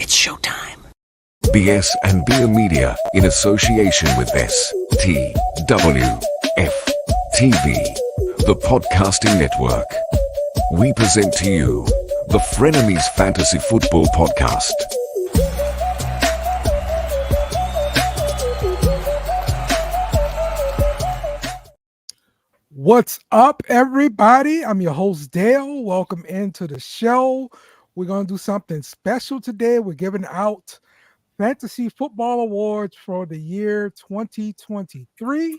It's showtime. BS and Beer Media in association with STWF TV, the podcasting network. We present to you the Frenemies Fantasy Football Podcast. What's up, everybody? I'm your host, Dale. Welcome into the show. We're going to do something special today. We're giving out Fantasy Football Awards for the year 2023.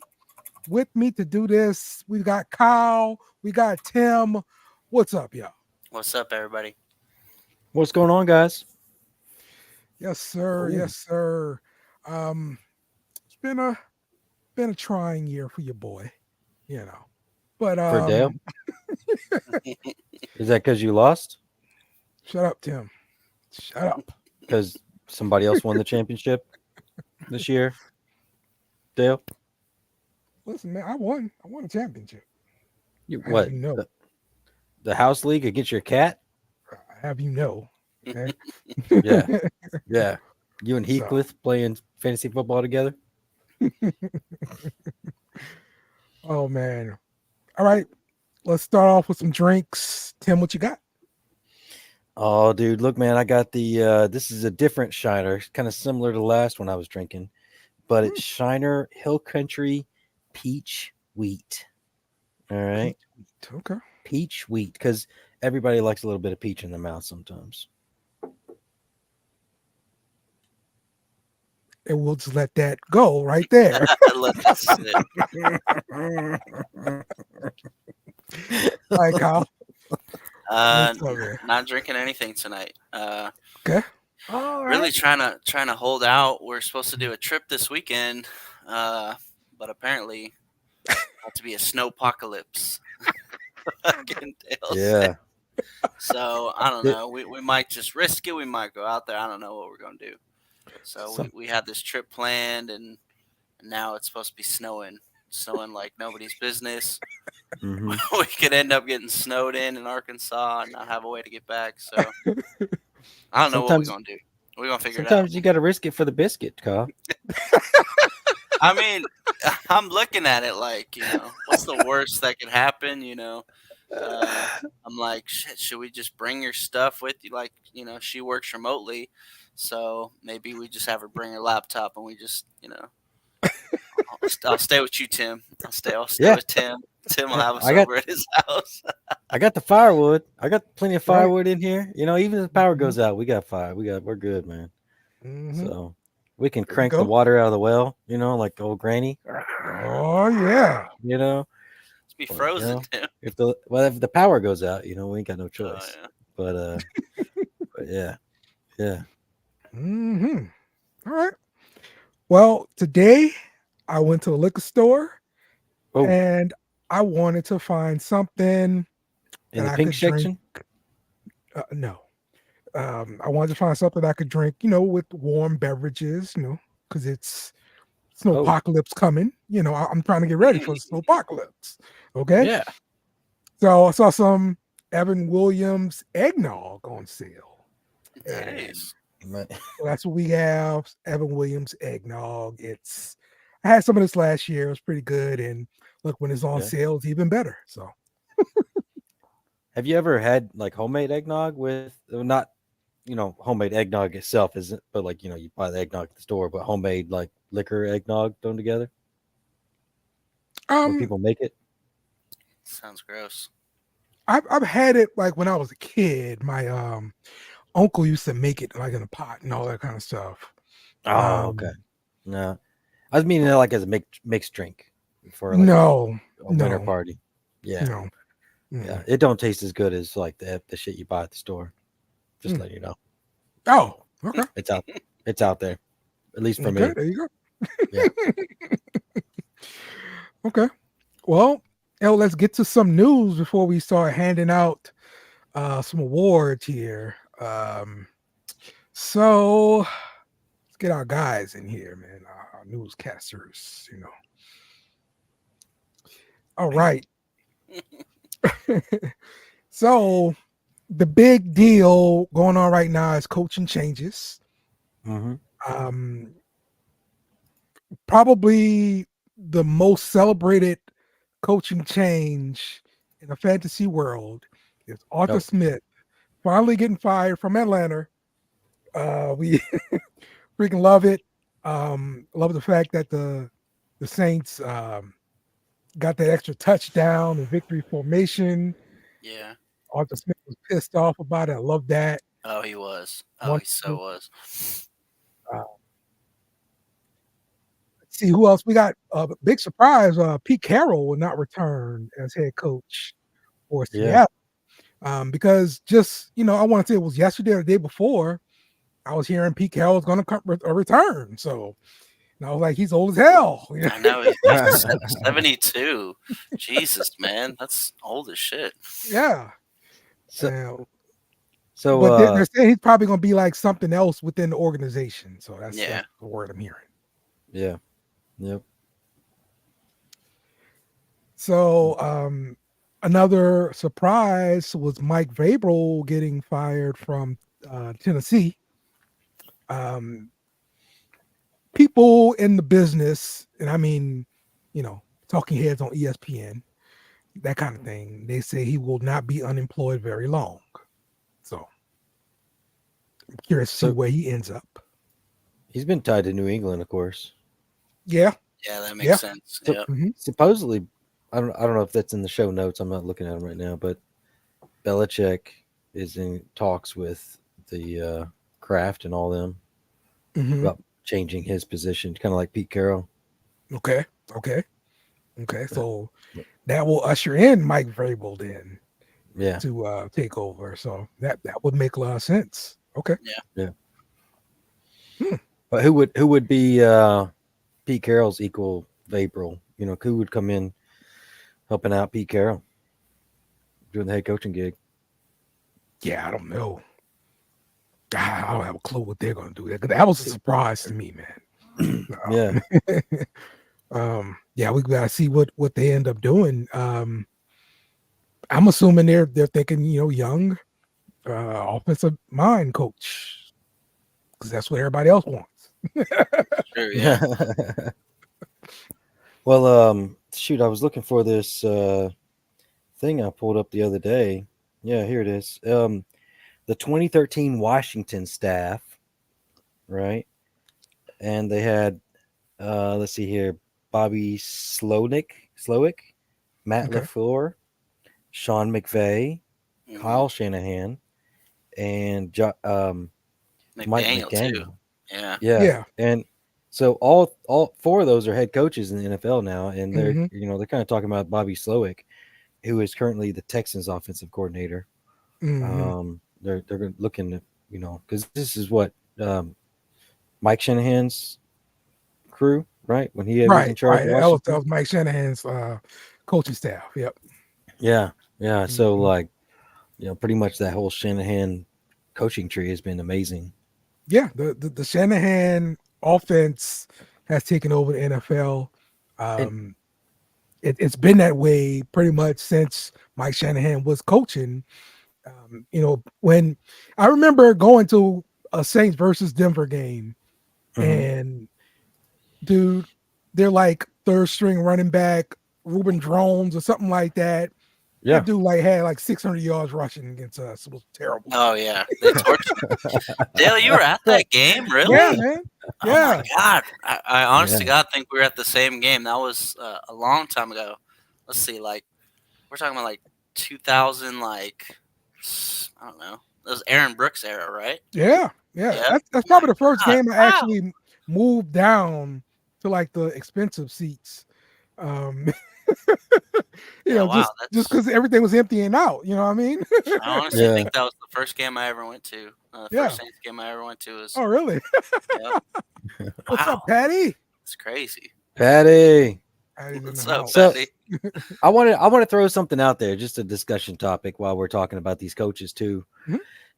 With me to do this, we've got Kyle, we got Tim. What's up, y'all? What's up, everybody? What's going on, guys? Yes, sir. Ooh. Yes, sir. It's been a trying year for your boy, you know. But For Dale? Is that because you lost? Shut up, Tim. Shut up. Because somebody else won the championship this year? Dale? Listen, man, I won a championship. You I what? have you know. The house league against your cat? I have you know. Okay. Yeah. Yeah. You and Heathcliff playing fantasy football together? Oh man. All right. Let's start off with some drinks. Tim, what you got? Oh, dude, look, man, I got the this is a different Shiner, kind of similar to the last one I was drinking, but it's Shiner Hill Country Peach Wheat. All right. Okay. Peach wheat, because everybody likes a little bit of peach in their mouth sometimes. And we'll just let that go right there. Let that sit. All right, Kyle. Not drinking anything tonight. Okay. All right. Really trying to hold out. We're supposed to do a trip this weekend, but apparently had to be a snowpocalypse. Yeah. So I don't know. We might just risk it. We might go out there. I don't know what we're gonna do. So we had this trip planned, and now it's supposed to be snowing like nobody's business. Mm-hmm. We could end up getting snowed in Arkansas and not have a way to get back. So I don't know what we're gonna do. We're gonna figure it out. Sometimes you got to risk it for the biscuit, Kyle. I mean, I'm looking at it like, what's the worst that could happen? I'm like, shit, should we just bring your stuff with you? Like, she works remotely, so maybe we just have her bring her laptop and we just, I'll stay with you, Tim. I'll stay with Tim. Tim will have us over at his house. I got the firewood. I got plenty of firewood in here. Even if the power goes out, we got fire. We're good, man. Mm-hmm. So we can crank the water out of the well, like old granny. Oh yeah. It's be frozen, Tim. If the power goes out, we ain't got no choice. Oh, yeah. But yeah. Mm-hmm. All right. Well, today I went to the liquor store and I wanted to find something in the pink section. No. I wanted to find something I could drink, with warm beverages, because it's snowpocalypse coming. I'm trying to get ready for the snowpocalypse. Okay. Yeah. So I saw some Evan Williams eggnog on sale. Nice. So that's what we have. Evan Williams eggnog. I had some of this last year. It was pretty good. And look, when it's on sale, it's even better. So have you ever had like homemade eggnog with not, homemade eggnog itself isn't, but like, you buy the eggnog at the store, but homemade like liquor eggnog thrown together? When people make it? Sounds gross. I've had it like when I was a kid. My uncle used to make it like in a pot and all that kind of stuff. Oh, okay. No, I was meaning like as a mixed drink for like a winter party. Yeah. No. Yeah, it don't taste as good as like the shit you buy at the store. Just let you know. Oh, okay. It's out there, at least for me. There you go. Yeah. Okay. Well, let's get to some news before we start handing out some awards here. So let's get our guys in here, man. Our newscasters, All right. So the big deal going on right now is coaching changes. Mm-hmm. Um, Probably the most celebrated coaching change in the fantasy world is Arthur Oh, Smith finally getting fired from Atlanta. We freaking love it. Love the fact that the Saints got that extra touchdown and victory formation. Yeah. Arthur Smith was pissed off about it. I love that. Oh, he was. Oh, he so Wonderful. was. Uh, let's see who else we got. Big surprise. Pete Carroll will not return as head coach for yeah. Seattle. Because just I want to say it was yesterday or the day before. I was hearing Pete Carroll's going to return. So and I was like, he's old as hell. I know he's 72. Jesus, man, that's old as shit. Yeah. So, But they're saying he's probably going to be like something else within the organization. So that's Yeah. the word I'm hearing. yeah. Yep. So another surprise was Mike Vrabel getting fired from Tennessee. People in the business, and I mean, talking heads on ESPN, that kind of thing, they say he will not be unemployed very long. So I'm curious to see where he ends up. He's been tied to New England, of course. Yeah. Yeah, that makes sense. So, Yep. Supposedly, I don't know if that's in the show notes. I'm not looking at them right now, but Belichick is in talks with the Kraft and all them about changing his position, kind of like Pete Carroll. Okay. So that will usher in Mike Vrabel then. Yeah. To take over. So that would make a lot of sense. Okay. Yeah. But who would be Pete Carroll's equal Vrabel? Who would come in helping out Pete Carroll doing the head coaching gig? Yeah, I don't know. I don't have a clue what they're going to do. That was a surprise to me, man. Yeah. Yeah, we got to see what they end up doing. I'm assuming they're thinking, young offensive mind coach, because that's what everybody else wants. Sure, yeah. Well, shoot, I was looking for this thing I pulled up the other day. Yeah, here it is. The 2013 Washington staff, right? And they had, let's see here, Bobby Slowick, Matt LaFleur, Sean McVay, Kyle Shanahan, and Mike McDaniel. Too. Yeah. And so all four of those are head coaches in the NFL now, and they're they're kind of talking about Bobby Slowick, who is currently the Texans offensive coordinator. They're looking at because this is what Mike Shanahan's crew, right? When he was in charge of Washington. That was Mike Shanahan's coaching staff. Yep. Yeah. So like, pretty much that whole Shanahan coaching tree has been amazing. Yeah, the Shanahan offense has taken over the NFL. It's been that way pretty much since Mike Shanahan was coaching. When I remember going to a Saints versus Denver game, and dude, they're like third string running back Ruben Drones or something like that. Yeah. That dude had like 600 yards rushing against us. It was terrible. Oh yeah, they tortured. Dale, you were at that game, really? Yeah, man. Yeah. Oh my God, I honestly God think we were at the same game. That was a long time ago. Let's see, like we're talking about like 2000, like I don't know. That was Aaron Brooks era, right? Yeah. That's probably the first game I actually moved down to like the expensive seats. Just because everything was emptying out. You know what I mean? I honestly think that was the first game I ever went to. The first Saints game I ever went to was. Oh, really? What's up, Patty? It's crazy. Patty. What's up, so, Patty? I want to throw something out there, just a discussion topic while we're talking about these coaches too.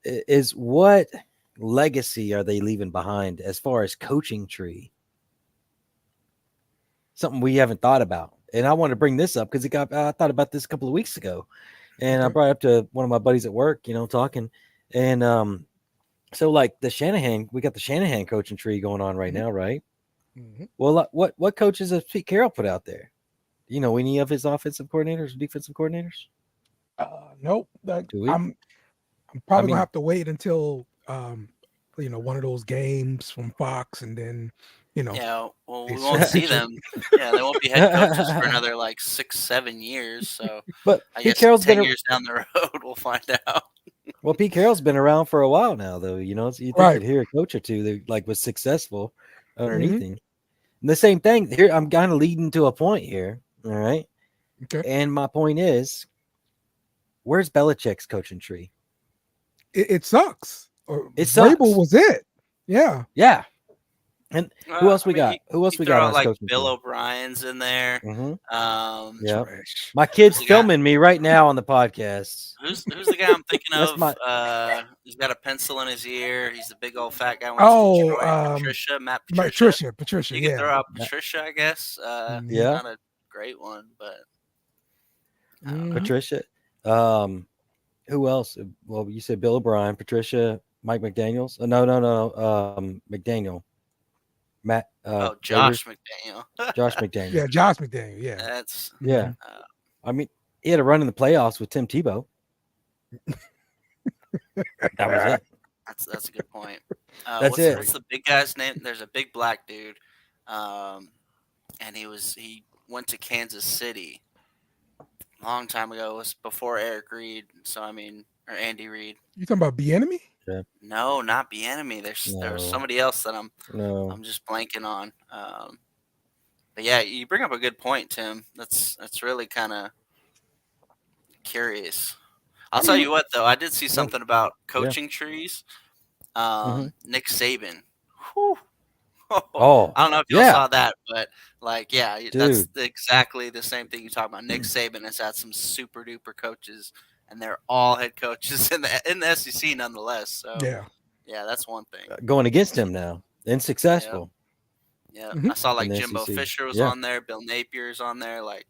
Is what legacy are they leaving behind as far as coaching tree? Something we haven't thought about. And I want to bring this up because I thought about this a couple of weeks ago. And I Okay. brought it up to one of my buddies at work, talking. And so like we got the Shanahan coaching tree going on right Mhm. now, right? Mhm. Well, what coaches has Pete Carroll put out there? You know any of his offensive coordinators, defensive coordinators? Nope. Like, Do we? I'm I probably gonna mean, have to wait until one of those games from Fox, and then Yeah, well, they we won't see switch it. them. Yeah, they won't be head coaches for another like 6, 7 years. So but I Pete guess Carroll's 10 years down the road, we'll find out. Pete Carroll's been around for a while now, though. So you think Right. you'd hear a coach or two that like was successful underneath Hmm. him. And the same thing here. I'm kind of leading to a point here. All right, Okay. and my point is, where's Belichick's coaching tree? It sucks. Or It Vrabel sucks. was it. Yeah. Yeah. And who else I we mean, got? Who else you we throw got on out his like coaching Bill tree? O'Brien's in there. Mm-hmm. Yeah. Trash. My kid's Who's the guy? filming me right now on the podcast. Who's the guy I'm thinking That's of? my. He's got a pencil in his ear. He's the big old fat guy. Went to Oh, Detroit. Matt Patricia. Patricia. You could Yeah. throw out Patricia, I guess. Mhm. Yeah. Not a great one, but I don't know. Mhm. Patricia. Who else? Well, you said Bill O'Brien, Patricia, Mike McDaniels. No. McDaniel, Matt. Oh, Raiders. Josh McDaniel. Josh McDaniel. Yeah, Josh McDaniel. Yeah. That's Yeah. uh, I mean, he had a run in the playoffs with Tim Tebow. That was it. that's a good point. That's it. What's the big guy's name? There's a big black dude, and he went to Kansas City a long time ago. It was before Eric Reed. So I mean, or Andy Reid. You talking about Bieniemy? No, not Bieniemy. There's No. somebody else that No. I'm just blanking on. But yeah, you bring up a good point, Tim. That's really kind of curious. I'll I tell mean, you what, though, I did see Well, something about yeah. coaching trees. Mhm. Nick Saban. Whew. Oh, I don't know if y'all yeah, saw that, but like, yeah, that's dude. exactly the same thing you talk about. Nick Saban has had some super duper coaches, and they're all head coaches in the SEC nonetheless. So yeah. yeah, that's one thing. Going against him now and Yeah, successful yeah. Mhm. I saw in like the Jimbo SEC. Fisher was Yeah. on there, Bill Napier's on there, like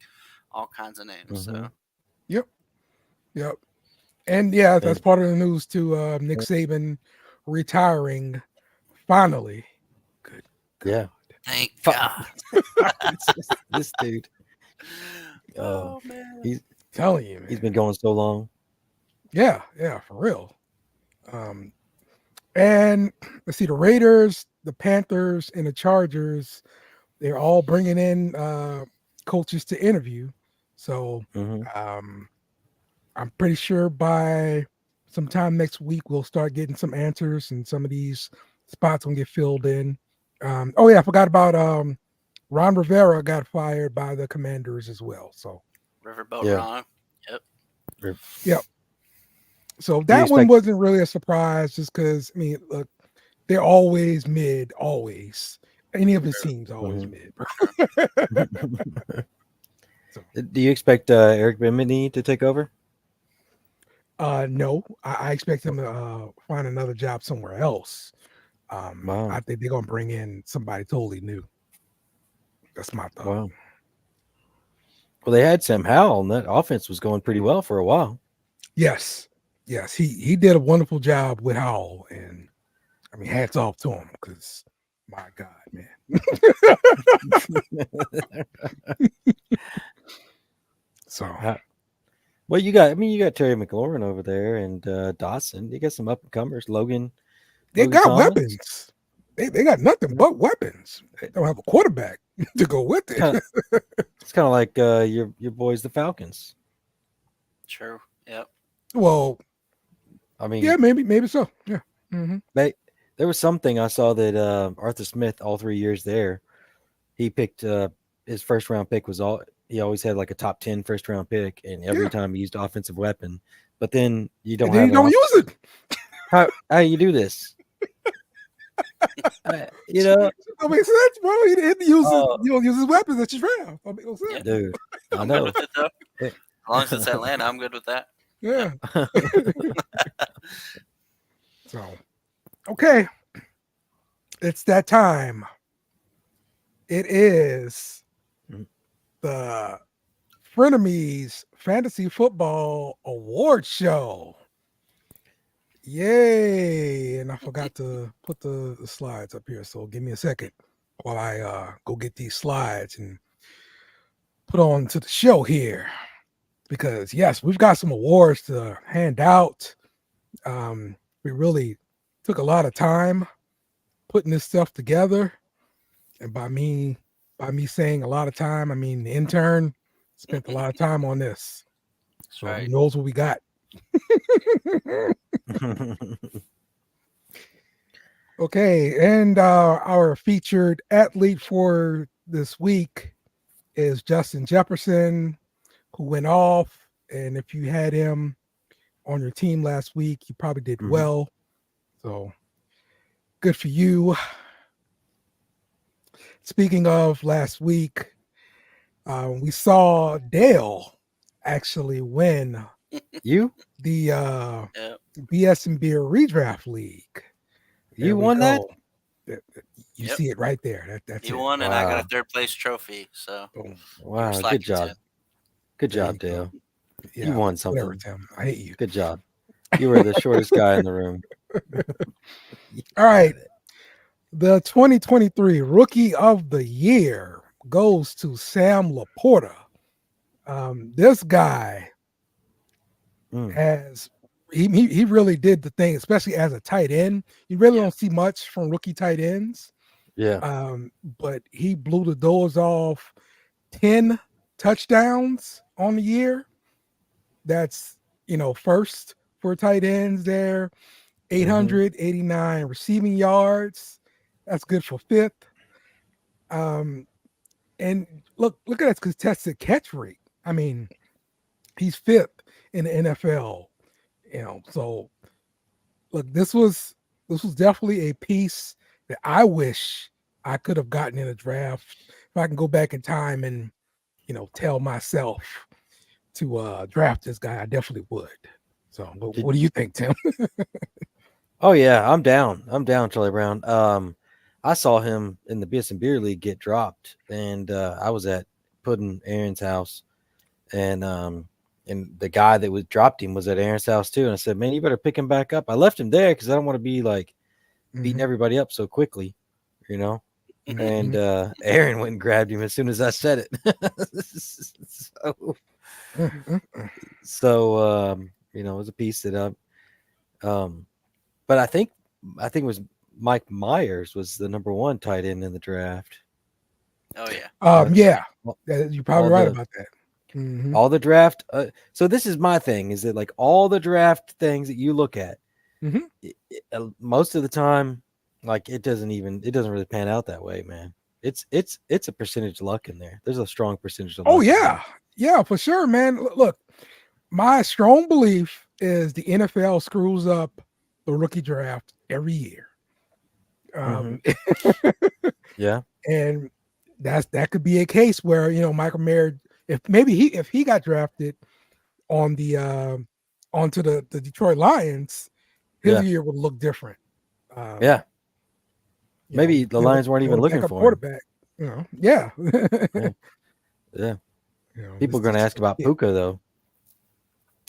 all kinds of names. Mm-hmm. So Yep. Yep. And yeah, that's And, part of the news too. Nick Saban retiring finally. Good. yeah. thank Fu- God. This dude. Oh man. He's Telling you, man. he's been going so long. Yeah, for real. And let's see, the Raiders, the Panthers, and the Chargers, they're all bringing in coaches to interview. So Hmm. I'm pretty sure by sometime next week we'll start getting some answers, and some of these spots will get filled in. Oh yeah, I forgot about Ron Rivera got fired by the Commanders as well. So Riverboat Yeah. Ron. Yep. yep. So you that one expect- wasn't really a surprise, just because I mean, look, they're always mid, always. Any of his teams always mid. Bro. Do you expect Eric Bimini to take over? No, I expect him to find another job somewhere else. Wow. I think they're gonna bring in somebody totally new. That's my thought. Wow. Well, they had Sam Howell, and that offense was going pretty well for a while. Yes, he did a wonderful job with Howell, and I mean, hats off to him, because my God, man. So Well, you got Terry McLaurin over there and Dawson. You got some up and comers. Logan got Thomas. weapons. They got nothing but weapons. They don't have a quarterback to go with it. It's kind of like your boys, the Falcons. True. Yep. Well, I mean, yeah, maybe so. Yeah. Mm-hmm. there was something I saw that Arthur Smith, all 3 years there, he picked his first round pick he always had like a top 10 first round pick, and every time he used offensive weapon. But then you don't And then you don't use it. How you do this? You know, That makes sense, bro. He didn't use Oh. you don't use his weapons that you draft. That makes no sense. dude. I I'm know. good with it though. Yeah. As long as it's Atlanta, I'm good with that. Yeah. So, okay, it's that time. It is Mhm. the Frenemies Fantasy Football Award Show. Yay! And I forgot to put the slides up here, so give me a second while I go get these slides and put on to the show here. Because yes, we've got some awards to hand out. We really took a lot of time putting this stuff together, and by me saying a lot of time, I mean the intern spent a lot of time on this. That's So right. who knows what we got? Okay, and our featured athlete for this week is Justin Jefferson, who went off. And if you had him on your team last week, you probably did well. So good for you. Speaking of last week, we saw Dale actually win You the Yep. BS and Beer Redraft League. You won that? You Yep. see it right there. That's You it. won, and I got Wow. a third place trophy. So Boom. Wow, slacking, good job. Tim. Good There job, you go. Dale. Yeah, You won whatever, something. Tim. I hate you. Good job. You were the shortest guy in the room. All right. The 2023 Rookie of the Year goes to Sam Laporta. This guy has he really did the thing, especially as a tight end. You really don't see much from rookie tight ends. Yeah. But he blew the doors off 10 touchdowns on the year. That's first for tight ends there. 889 receiving yards. That's good for fifth. And look at that contested catch rate. I mean, he's fifth in the NFL. So look, this was definitely a piece that I wish I could have gotten in a draft. If I can go back in time and tell myself to draft this guy, I definitely would. So what do you think, Tim? Oh yeah, I'm down, Charlie Brown. I saw him in the BS and Beer League get dropped, and I was at Puddin' Aaron's house, and the guy that was dropped him was at Aaron's house too. And I said, "Man, you better pick him back up." I left him there because I don't want to be like beating everybody up so quickly, And Aaron went and grabbed him as soon as I said it. So it was a piece that but I think it was Mike Myers was the number one tight end in the draft. Oh yeah. Yeah, you're probably right about that. All the draft. So this is my thing: is that like all the draft things that you look at, most of the time, like it doesn't really pan out that way, man. It's a percentage of luck in there. There's a strong percentage of luck. Oh yeah, for sure, man. Look, my strong belief is the NFL screws up the rookie draft every year. Yeah, and that could be a case where Michael Mayer, if he got drafted on the onto the Detroit Lions, his year would look different. Maybe the Lions weren't even looking for quarterback. Yeah. Yeah. People are going to ask about Puka though.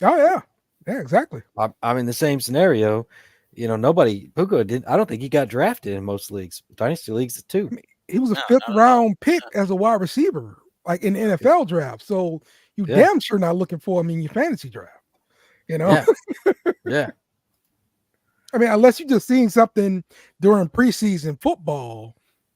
Oh yeah, exactly. I'm in the same scenario. Puka didn't. I don't think he got drafted in most leagues, dynasty leagues too. I mean, he was a fifth round pick as a wide receiver, like in the NFL draft. So you damn sure not looking for him in your fantasy draft. Yeah. I mean, unless you're just seeing something during preseason football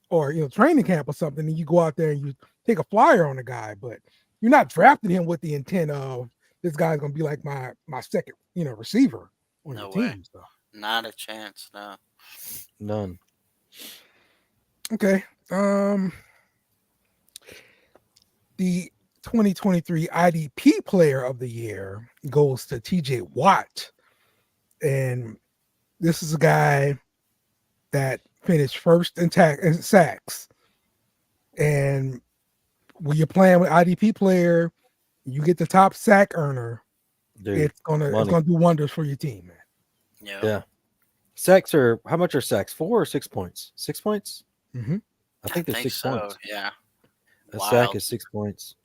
or training camp or something, and you go out there and you take a flyer on the guy, but you're not drafting him with the intent of this guy's gonna be like my second receiver on your team. So. Not a chance, no. None. Okay. The 2023 IDP Player of the Year goes to TJ Watt, and this is a guy that finished first in sacks. And when you're playing with IDP player, you get the top sack earner. Dude, it's gonna do wonders for your team, man. Yeah. Sacks are how much are sacks? 4 or 6 points? 6 points? Mm-hmm. I think they're 6 points. Yeah. A sack is 6 points.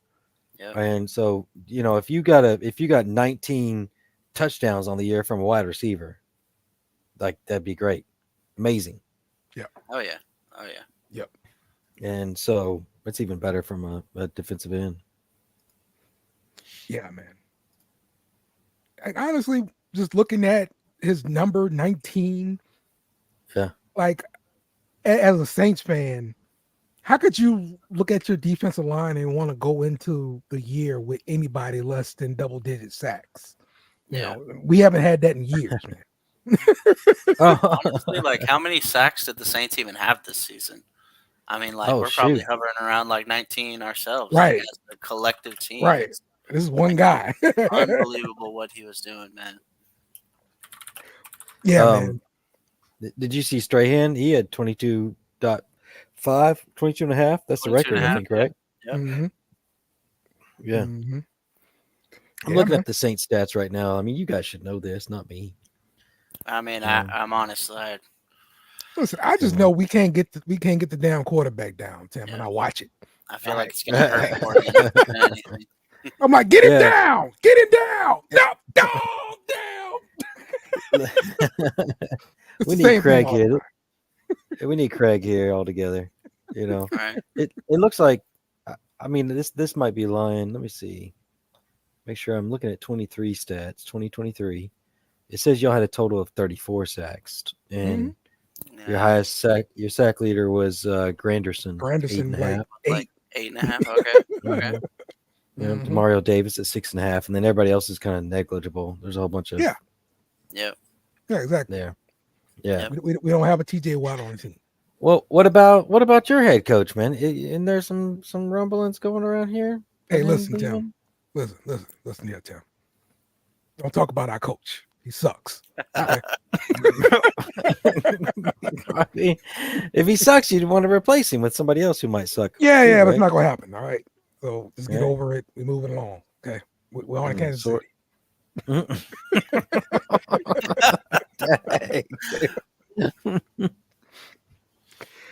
Yep. And so, if you got 19 touchdowns on the year from a wide receiver, like that'd be great, amazing. Oh yeah. Oh yeah. Yep. And so it's even better from a defensive end. Yeah, man. Like, honestly, just looking at his number 19, Yeah. like as a Saints fan, how could you look at your defensive line and want to go into the year with anybody less than double-digit sacks? Yeah. We haven't had that in years, man. Honestly, like how many sacks did the Saints even have this season? I mean, like Oh, we're probably shoot. hovering around like 19 ourselves, like Right. as a collective team. Right. It's This is one guy. unbelievable what he was doing, man. Yeah, man. Did you see Strahan? He had 22.5, 22 and a half. That's the 22 record, and a I half, think, right? Yep. Mm-hmm. Yeah. Mm-hmm. I'm looking at the Saints stats right now. I mean, you guys should know this, not me. I mean, Yeah. I'm honestly, Listen, I just know we can't get the damn quarterback down, Tim, and I watch it. I feel All like right. it's gonna hurt more than anything. I'm like, get it Yeah. down, get it down, no, down. It's We the need same Craig thing all the here. time. We need Craig here all together. Right? It looks like, I mean, this might be lying. Let me see. Make sure I'm looking at 23 stats, 2023. It says y'all had a total of 34 sacks, and your highest sack leader was Granderson, Granderson, 8.5. like 8.5. Okay. Okay. Yeah, Mhm. Mario Davis at 6.5, and then everybody else is kind of negligible. There's a whole bunch of Yeah. Yep. Yeah, exactly. there. Yeah. Yep. We don't have a TJ Watt on the team. Well, what about your head coach, man? Isn't there some rumblings going around here? Hey, about him listen, leaving? Tim. Listen here, Tim. Don't talk about our coach. He sucks. Okay? I mean, if he sucks, you'd want to replace him with somebody else who might suck. Yeah, too, yeah, that's right? not gonna happen. All right. So just get Right. over it. We're moving along. Okay. We're on to Kansas So- City.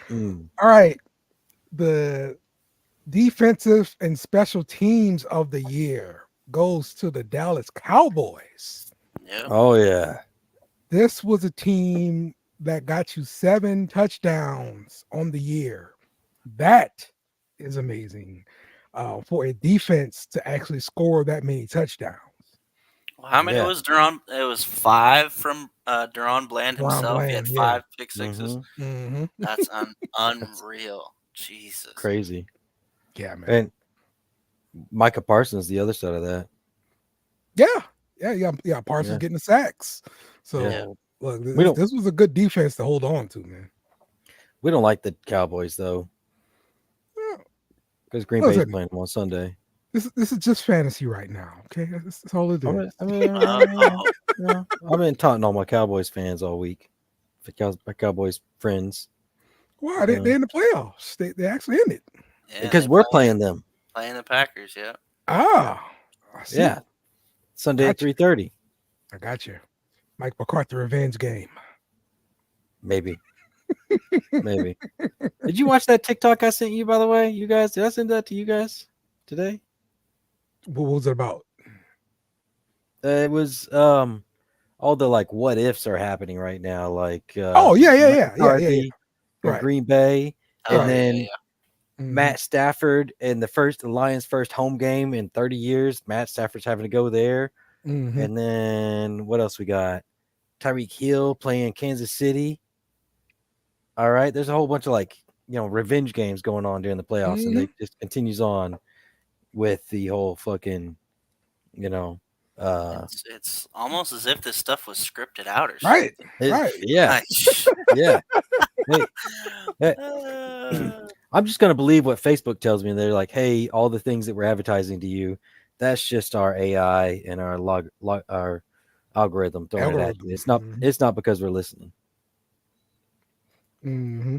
Mm. All right. The defensive and special teams of the year goes to the Dallas Cowboys. Yep. Oh yeah. This was a team that got you 7 touchdowns on the year. That is amazing for a defense to actually score that many touchdowns. Well, how many Yeah. was Duron? It was 5 from Duron Bland Duron himself. He had Bland, yeah. 5 pick sixes. Mhm. Mm-hmm. That's unreal. Jesus. Crazy. Yeah, man. And Micah Parsons, the other side of that. Yeah. Parsons Yeah. getting the sacks. So Yeah. look, We don't- this was a good defense to hold on to, man. We don't like the Cowboys though, Yeah. because Green Bay's Listen. playing them on Sunday. This is just fantasy right now. Okay, that's all it is. I've been taunting all my Cowboys fans all week. My Cowboys friends, Why they in the playoffs? They actually in it. Yeah, because they we're playing them. playing the Packers. Yeah. I see. Yeah, Sunday at Gotcha. 3:30. I got you. Mike McCarthy revenge game. Maybe. Maybe. Did you watch that TikTok I sent you, by the way? You guys, did I send that to you guys today? What was it about? It was all the like what ifs are happening right now, like Oh yeah. McCarthy in Right. Green Bay, Oh, and then yeah. Mhm. Matt Stafford in the Lions' first home game in 30 years. Matt Stafford's having to go there. Mhm. And then what else we got? Tyreek Hill playing Kansas City. All right. There's a whole bunch of revenge games going on during the playoffs, and they just continues on with the whole fucking, It's almost as if this stuff was scripted out or Right. it- Right. Yeah. Yeah. Hey, I'm just going to believe what Facebook tells me. They're like, hey, all the things that we're advertising to you, that's just our AI and our algorithm throwing it at you. It's not, Mhm. it's not because we're listening. Mm-hmm.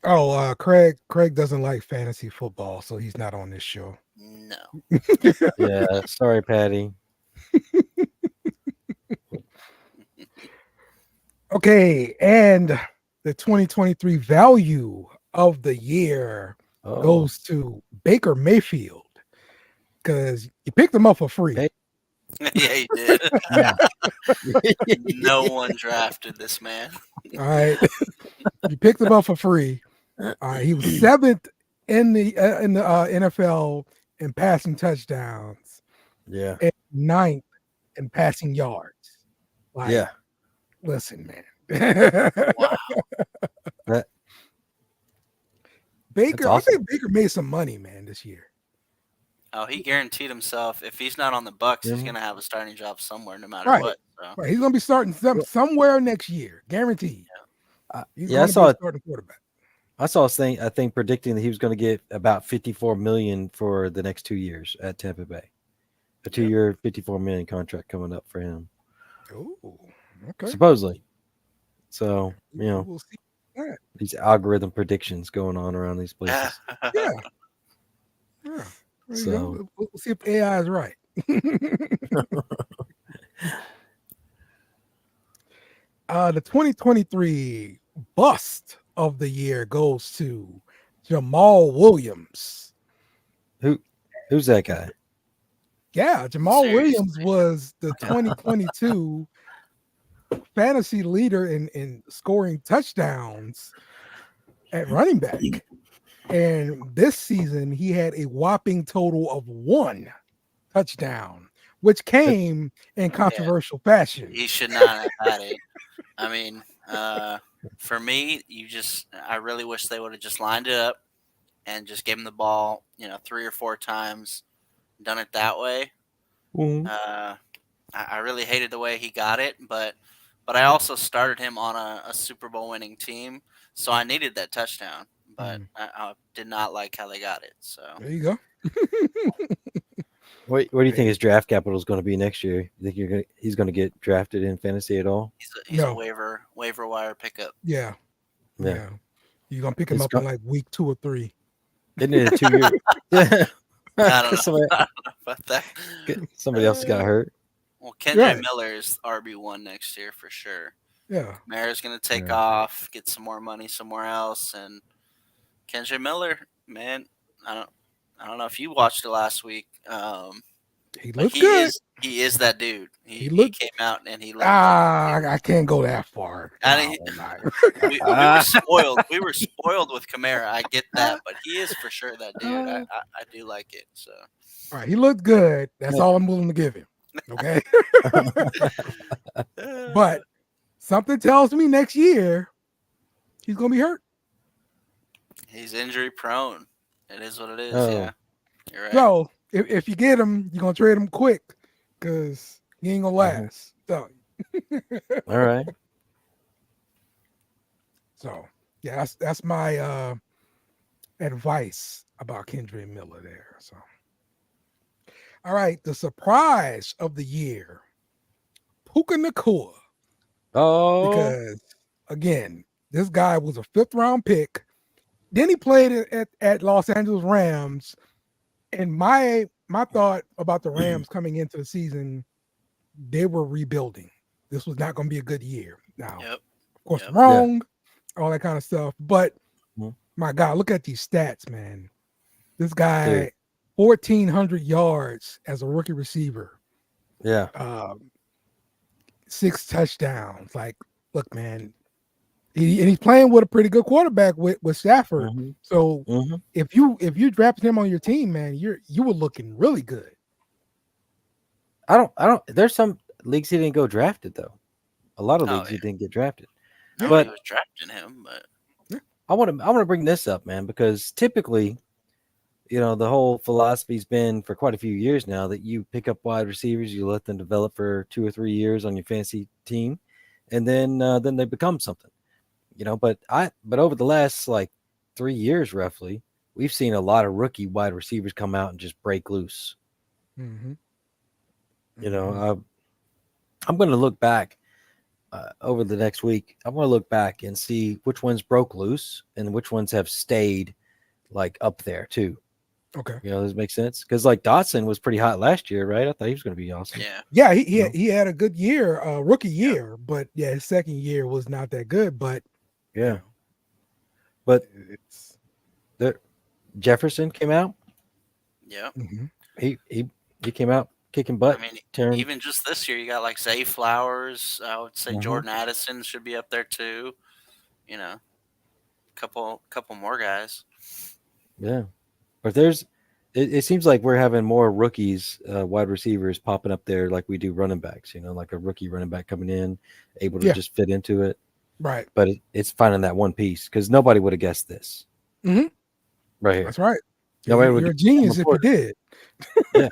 Oh, Craig doesn't like fantasy football, so he's not on this show. No. Yeah. Sorry, Patty. Okay, and the 2023 value of the year Oh, goes to Baker Mayfield, because you picked him up for free. Okay. Yeah, he did. Yeah. No one drafted this man. All right, you picked him up for free. All right, he was 7th in the NFL in passing touchdowns Yeah. and 9th in passing yards. Like, Yeah. listen, man. Wow. That- Baker, That's awesome. I think Baker made some money, man, this year. Oh, he guaranteed himself. If he's not on the Bucks, he's Mhm. gonna have a starting job somewhere, no matter Right. what. So. Right, he's gonna be starting somewhere next year, guaranteed. He's Yeah, I gonna saw be a it. starting quarterback. I saw a thing predicting that he was going to get about 54 million for the next 2 years at Tampa Bay. A 2-year, 54 million contract coming up for him, Oh, okay. supposedly. So We'll see that. these algorithm predictions going on around these places. Yeah. Yeah. There you So- go. We'll see if AI is right. The 2023 bust of the year goes to Jamal Williams. Who's that guy? Yeah, Jamal Williams Seriously. was the 2022 fantasy leader in scoring touchdowns at running back. And this season, he had a whopping total of 1 touchdown, which came in controversial fashion. He should not have had it. I mean, for me, I really wish they would have just lined it up and just gave him the ball, 3 or 4 times, done it that way. I really hated the way he got it, but I also started him on a Super Bowl winning team, so I needed that touchdown. But I did not like how they got it. So There you go. What do you think his draft capital is going to be next year? You think he's going to get drafted in fantasy at all? he's a No. waiver wire pickup. Yeah. Yeah. You're going to pick him It's up in like week 2 or 3. Isn't it a 2-year? I don't know. somebody, I don't know about that. somebody else got hurt. Well, Kendrick Right. Miller is RB1 next year for sure. Yeah. Kamara's going to take Yeah. off, get some more money somewhere else, and Kendrick Miller, man, I don't know if you watched it last week. He But looks good. he is that dude. He looked- came out and he looked. I can't go that far. I mean, No. we were spoiled. We were spoiled with Kamara. I get that, but he is for sure that dude. I do like it. So All right, he looked good. That's all I'm willing to give him. Okay. But something tells me next year he's gonna be hurt. he's injury prone. It is what it is. Oh. Yeah, you're right. So if you get him, you're gonna trade him quick because he ain't gonna last. So All right. So yeah, that's my advice about Kendrick Miller there. So all right, the surprise of the year, Puka Nacua. Oh, Because again, this guy was a 5th round pick. Then he played at Los Angeles Rams. And my thought about the Rams coming into the season, they were rebuilding. This was not going to be a good year. Now, Yep. of course, Yep. I'm wrong, all that kind of stuff. But Mhm. my God, look at these stats, man. This guy, Dude. 1,400 yards as a rookie receiver. yeah. 6 touchdowns. Like, look, man, he's playing with a pretty good quarterback with Stafford. Mhm. So Mhm. if you drafted him on your team, man, you were looking really good. I don't. There's some leagues he didn't go drafted though. A lot of Oh, leagues he yeah. didn't get drafted. Nobody But was drafting him, but I want to bring this up, man, because typically, the whole philosophy's been for quite a few years now that you pick up wide receivers, you let them develop for 2 or 3 years on your fantasy team, and then they become something. But over the last like 3 years roughly, we've seen a lot of rookie wide receivers come out and just break loose. Mm-hmm. I'm going to look back over the next week. I'm going to look back and see which ones broke loose and which ones have stayed like up there too. Okay. Does it make sense? Because like Dotson was pretty hot last year, right? I thought he was going to be awesome. yeah. Yeah, he had a good year, rookie year, but yeah, his second year was not that good. But Yeah. But it's Jefferson came out. Yeah. Mhm. He came out kicking butt, I mean, tearing. even just this year, you got like Zay Flowers. I would say Mhm. Jordan Addison should be up there too. You know, couple more guys. Yeah, but it seems like we're having more rookies, wide receivers popping up there like we do running backs. Like a rookie running back coming in, able to Yeah. just fit into it. Right. But it's finding that one piece because nobody would have guessed this Mhm. right here. That's right. Nobody would You're a guess Sam genius if you Laporta. did. Yeah,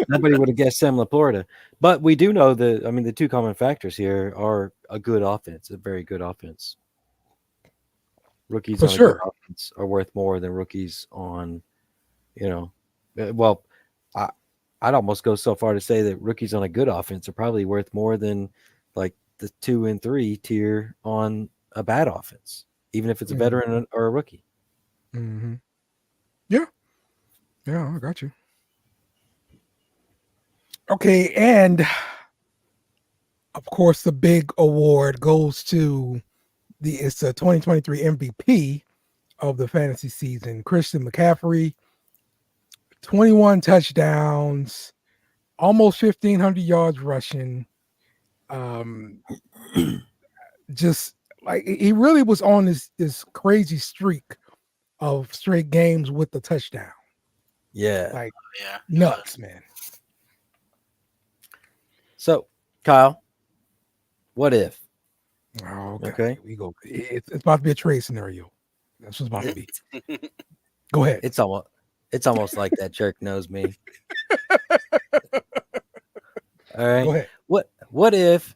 nobody would have guessed Sam Laporta. But we do know that. I mean, the two common factors here are a good offense, a very good offense. Rookies For on a good sure. offense are worth more than rookies on, you know, well, I, I'd almost go so far to say that rookies on a good offense are probably worth more than like the 2 and 3 tier on a bad offense, even if it's a Mhm. veteran or a rookie. Mhm. Yeah. Yeah, I got you. Okay, and of course the big award goes to it's the 2023 MVP of the fantasy season, Christian McCaffrey, 21 touchdowns, almost 1,500 yards rushing. Um, just like he really was on this crazy streak of straight games with the touchdown. Yeah. Like Yeah, he was. nuts, man. So, Kyle, what if? Oh, okay. Okay. We go. It's about to be a trade scenario. That's what's about to be. Go ahead. It's almost like that jerk knows me. All Go right. ahead. What if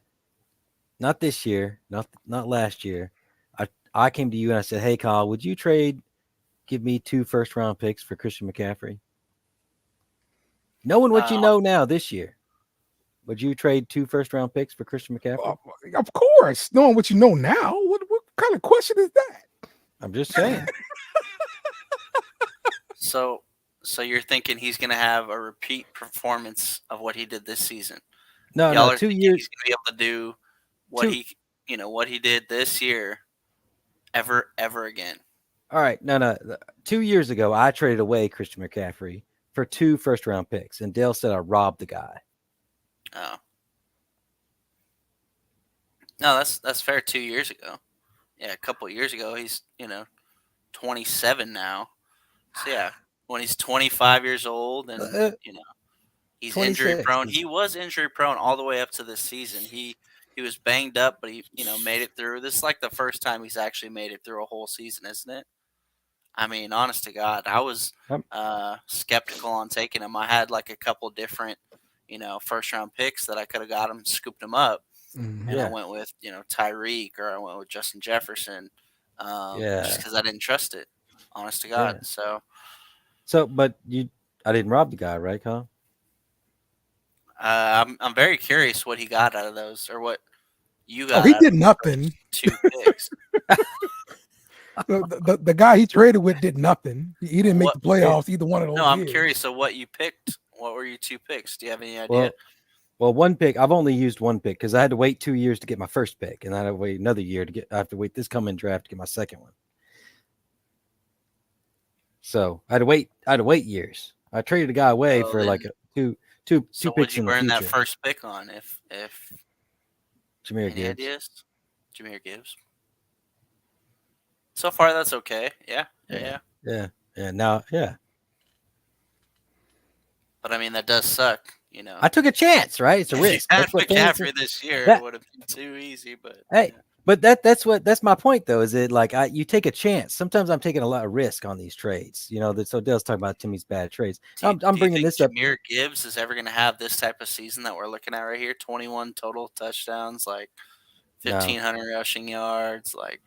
not this year, not last year, I came to you and I said, "Hey, Kyle, would you give me 2 first round picks for Christian McCaffrey?" Knowing what you Uh, know now this year, would you trade 2 first round picks for Christian McCaffrey? Of course, knowing what you know now, what kind of question is that? I'm just saying. so so you're thinking he's gonna have a repeat performance of what he did this season? No, Y'all no, are 2 thinking years, he's gonna be able to do what 2. he did this year ever again. All right, no. 2 years ago, I traded away Christian McCaffrey for 2 first round picks, and Dale said I robbed the guy. Oh. No, that's fair. 2 years ago. Yeah, a couple years ago, he's 27 now. So yeah, when he's 25 years old and Uh, he's injury 26. prone. He was injury prone all the way up to this season. He was banged up, but he made it through. This is like the first time he's actually made it through a whole season, isn't it? I mean, honest to God, I was Um, skeptical on taking him. I had like a couple different first round picks that I could have got him, scooped him up, and I Yeah, went with Tyreek or I went with Justin Jefferson, just yeah, because I didn't trust it. Honest to yeah. God, so So, but I didn't rob the guy, right, Kyle? I'm very curious what he got out of those, or what you Oh, got he out of did the nothing. first two picks. The guy he traded with did nothing. He didn't make What? the playoffs either one of No, those I'm years. curious of what you picked. What were your two picks? Do you have any idea? Well, one pick. I've only used one pick because I had to wait 2 years to get my first pick, and I had to wait another year to get. I have to wait this coming draft to get my second one. So I had to wait. I had to wait years. I traded a guy away Well, for then, like two so what'd picks you in the burn that future. first pick on? If Jameer any Gibbs. ideas? Jameer Gibbs. So far, that's okay. Yeah. Yeah. Now, yeah. But I mean, that does suck. I took a chance, right? It's a If you risk. had That's what fantasy. McCaffrey this year, it That would have been too easy. But hey, but that's my point though. Is it like you take a chance? Sometimes I'm taking a lot of risk on these trades. So Dale's talking about Timmy's bad trades. I'm do you bringing think this up. Jameer Gibbs is ever going to have this type of season that we're looking at right here? 21 total touchdowns, like No, 1,500 rushing yards, like.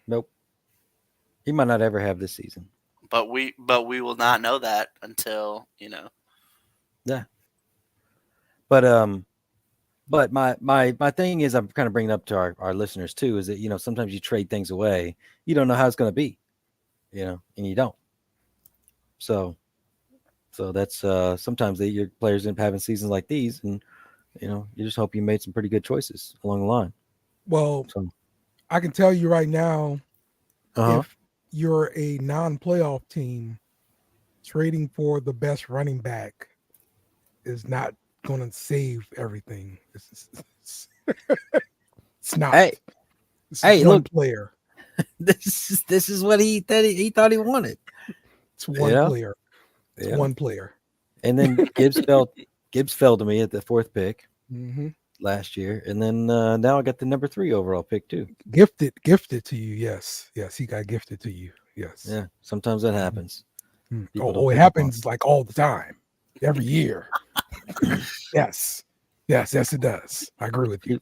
nope. He might not ever have this season. But we will not know that until Yeah. But my thing is, I'm kind of bringing up to our listeners too, is that sometimes you trade things away, you don't know how it's going to be, and you don't. So that's sometimes your players end up having seasons like these, and you just hope you made some pretty good choices along the line. Well, So, I can tell you right now, uh-huh. if you're a non-playoff team trading for the best running back is not going to save everything. It's not. Hey, It's hey, one look, player. this is what he thought he wanted. It's one player. It's Yeah. one player. And then Gibbs fell to me at the 4th pick Mm-hmm. last year, and then now I got the number 3 overall pick too. Gifted to you. Yes, he got gifted to you. Yes. Yeah, sometimes that happens. People don't Oh, it pick up on happens like all the time, every year. Yes, it does. I agree with you.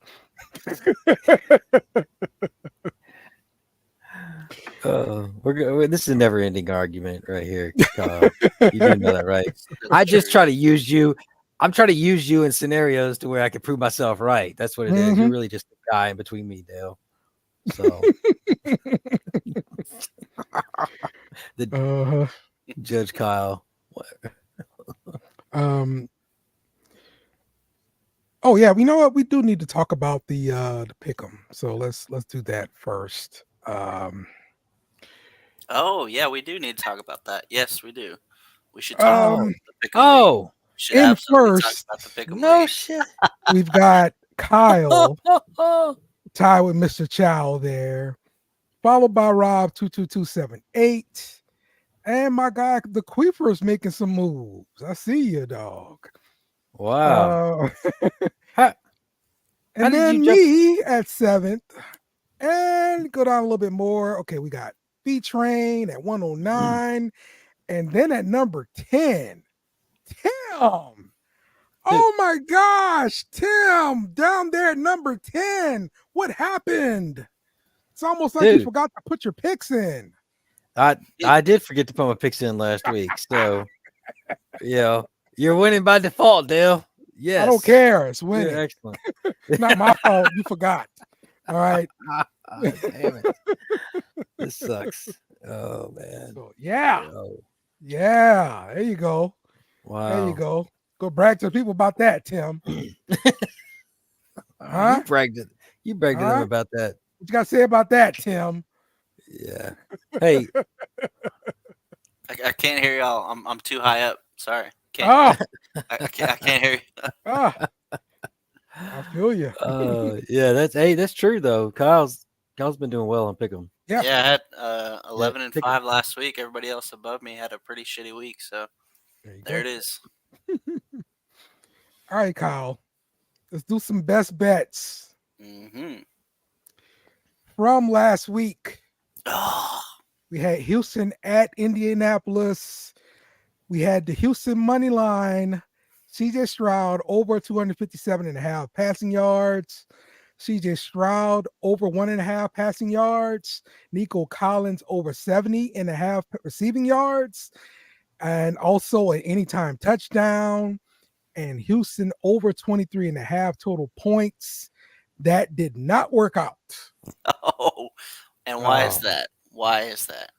This is a never-ending argument right here, Kyle. You do know that, right? I just try to use you. I'm trying to use you in scenarios to where I can prove myself right. That's what it is. You're really just a guy in between me, Dale. So, Judge Kyle. Oh yeah, you know what? We do need to talk about the pick'em. So let's do that first. Oh yeah, we do need to talk about that. Yes, we do. We should talk about the pick'em league. Oh, We should in absolutely first, talk about the pick'em no league. shit. we've got Kyle tied with Mr. Chow there, followed by Rob 22278, and my guy the Queefer is making some moves. I see you, dog. Wow. And how did then you me at 7th, and go down a little bit more. Okay, we got B Train at 109, and then at number 10, Tim. Oh my gosh, Tim, down there at number 10. What happened? It's almost like you forgot to put your picks in. I did forget to put my picks in last week. So, you're winning by default, Dale. Yes. I don't care. It's winning. You're excellent. It's not my fault. You forgot. All right. Damn it. This sucks. Oh, man. So, yeah. There you go. Wow. There you go. Go brag to the people about that, Tim. You bragged to them about that. What you got to say about that, Tim? Yeah. Hey. I can't hear y'all. I'm too high up. Sorry. I can't hear you. I feel you. Yeah, that's true though. Kyle's been doing well on Pick'em. Yeah, I had 11-5 last week. Everybody else above me had a pretty shitty week. So there it is. All right, Kyle. Let's do some best bets. Mm-hmm. From last week. We had Houston at Indianapolis. We had the Houston money line. CJ Stroud over 257.5 passing yards. CJ Stroud over 1.5 passing yards. Nico Collins over 70.5 receiving yards. And also an anytime touchdown. And Houston over 23.5 total points. That did not work out. Oh, and why is that? Why is that?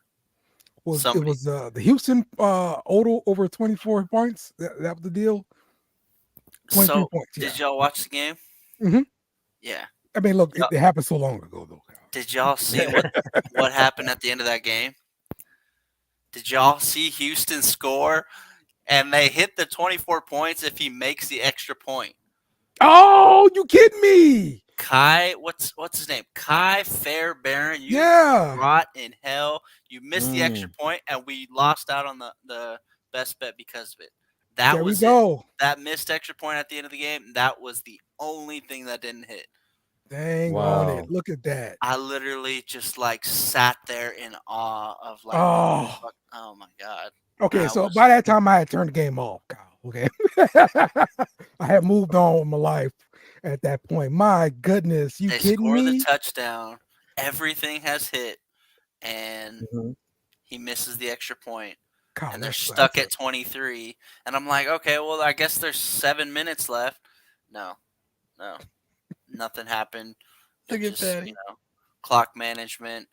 It was the Houston over 24 points. That was the deal. 23 points. Yeah. Did y'all watch the game? Mm-hmm. Yeah. I mean, look, it happened so long ago, though. Did y'all see what happened at the end of that game? Did y'all see Houston score? And they hit the 24 points if he makes the extra point. Oh, you kidding me? Kai, what's his name? Kai Fairbairn. You rot in hell. You missed the extra point, and we lost out on the best bet because of it. That was it. That missed extra point at the end of the game. That was the only thing that didn't hit. Dang on it. Look at that. I literally just sat there in awe of oh my God. Okay, so by that time I had turned the game off, Kyle. Okay. I had moved on with my life at that point. My goodness, you kidding me? They score the touchdown. Everything has hit, and he misses the extra point. Kyle, and they're stuck at 23. And I'm like, okay, well, I guess there's 7 minutes left. No. Nothing happened. Look at that. Clock management,